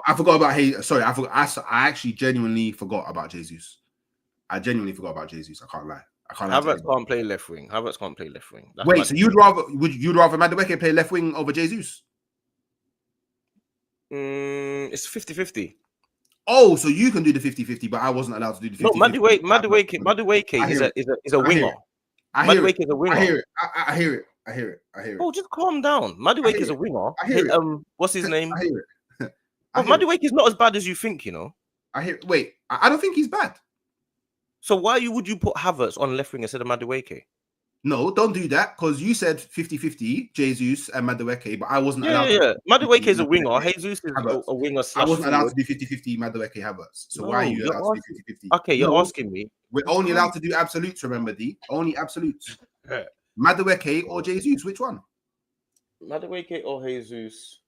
I forgot about Jesus. Sorry, I forgot. I actually genuinely forgot about Jesus. I genuinely forgot about Jesus. I can't lie. Havertz can't play left wing. Havertz can't play left wing. Wait, so you'd rather Madueke play left wing over Jesus? It's 50-50. Oh, so you can do the 50-50, but I wasn't allowed to do the 50-50. No, Madueke is a winger. Madueke is a winger. I hear it. Oh, just calm down. Madueke is a winger. I hear it. What's his name? I hear it. Madueke is not as bad as you think, I hear. Wait, I don't think he's bad. So why would you put Havertz on left wing instead of Madueke? No, don't do that, because you said 50-50, Jesus and Madueke, but I wasn't allowed. Yeah. Madueke is a winger. Jesus is a winger. I wasn't allowed to do 50-50 Madueke Havertz. So why are you allowed to do 50-50? Okay, you're asking me. We're only allowed to do absolutes, remember, D? Only absolutes. Madueke or Jesus, which one? Madueke or Jesus?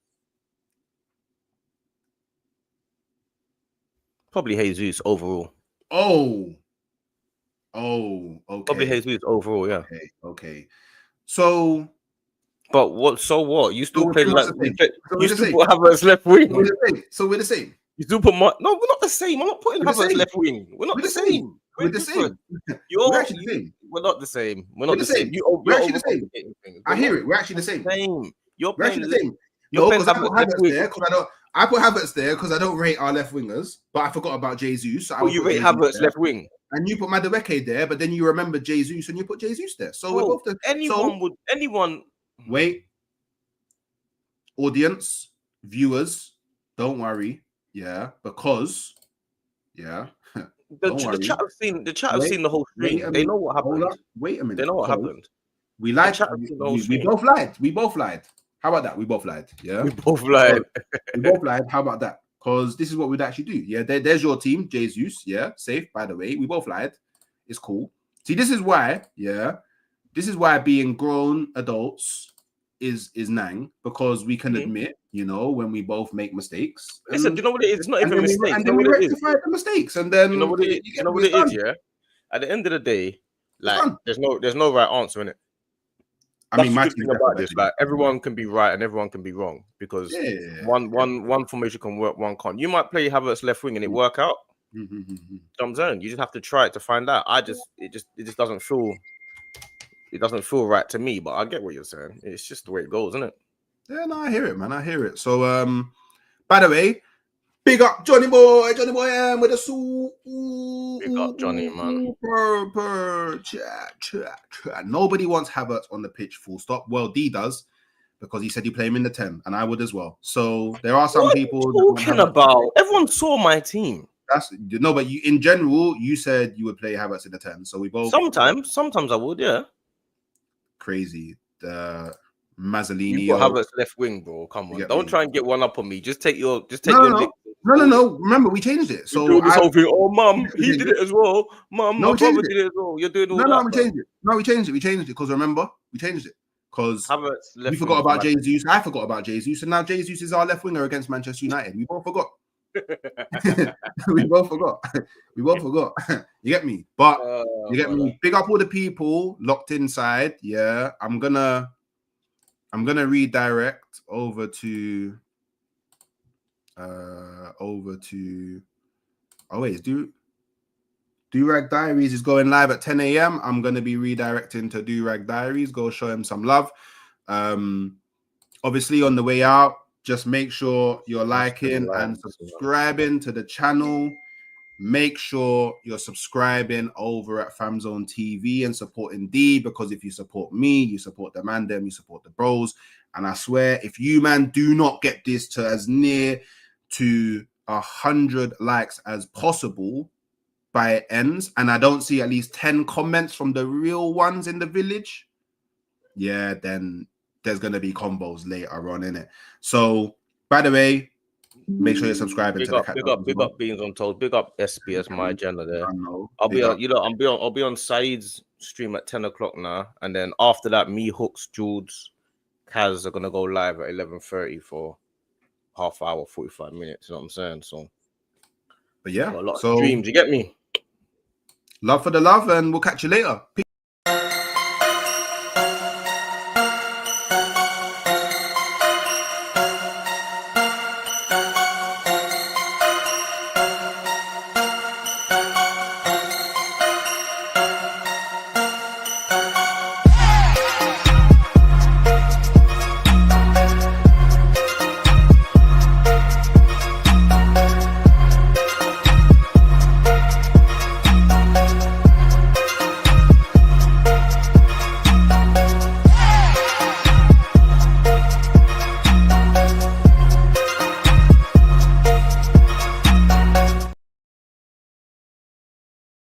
Probably Jesus overall. Oh, okay. Probably Jesus overall, yeah. Okay. So, but what? So what? You still play like you still put Havertz left wing. So we're the same. You still put no, we're not the same. I'm not putting Havertz left wing. We're not the same. We're the same. We're actually the same. We're not the same. We're not the same. We're actually the same. I hear it. We're actually the same. You're actually the same. No, because I put Havertz there because I put Havertz there because I don't rate our left wingers, but I forgot about Jesus. So you rate Havertz left wing, and you put Madueke there, but then you remember Jesus and you put Jesus there. So we're both anyone. Wait, audience, viewers, don't worry, because the chat have seen the whole stream. They know what happened. Wait a minute. They know what happened. We lied. We both lied. We both lied. How about that? We both lied. Yeah. We both lied. We both lied. How about that? Because this is what we'd actually do. Yeah. There's your team, Jesus. Yeah. Safe, by the way. We both lied. It's cool. See, this is why. Yeah. This is why being grown adults is nang, because we can admit, when we both make mistakes. Listen, do you know what it is? It's not even mistakes. And then we rectify the mistakes. And then you know what it is, yeah? At the end of the day, like there's no right answer in it. I mean, my thing about this, like everyone can be right and everyone can be wrong, because one formation can work, one can't. You might play Havertz left wing and it work out. I'm saying you just have to try it to find out. It just doesn't feel. It doesn't feel right to me, but I get what you're saying. It's just the way it goes, isn't it? Yeah, no, I hear it, man. I hear it. So, by the way, big up Johnny boy, with a suit. Big up Johnny, man. Chat. Nobody wants Havertz on the pitch, full stop. Well, D does, because he said you play him in the 10, and I would as well. So there are some people talking about. Everyone saw my team. But you, in general, you said you would play Havertz in the 10. So we both sometimes I would, yeah. Crazy. The Mazzolini. You put Havertz left wing, bro. Come on, don't try and get one up on me. Just take your. No. Remember, we changed it. So this whole thing. Oh, mum, he did it as well. Mum, my brother did it as well. You're doing all that. No, we changed it. We changed it because remember, we changed it because we forgot about Jesus. I forgot about Jesus, and now Jesus is our left winger against Manchester United. We both forgot. We both forgot. You get me? But you get me? Big up all the people locked inside. Yeah, I'm gonna redirect over to Do-Rag Diaries is going live at 10 a.m. I'm gonna be redirecting to Do-Rag Diaries. Go show him some love. Obviously on the way out, just make sure you're liking and subscribing to the channel. Make sure you're subscribing over at Famzone TV and supporting D, because if you support me, you support the man, them, you support the bros. And I swear, if you, man, do not get this to as near to 100 likes as possible by it ends, and I don't see at least 10 comments from the real ones in the village, then there's going to be combos later on, innit? So, by the way, Make sure you're subscribing to the catch up. Big up Beans on Toast. Big up SBS, my agenda there. I know. I'll be on Saeed's stream at 10 o'clock now, and then after that, me, Hooks, Jules, Kaz are gonna go live at 11:30 for half hour, 45 minutes. You know what I'm saying? So, But yeah, got a lot of streams. You get me? Love for the love, and we'll catch you later. Peace.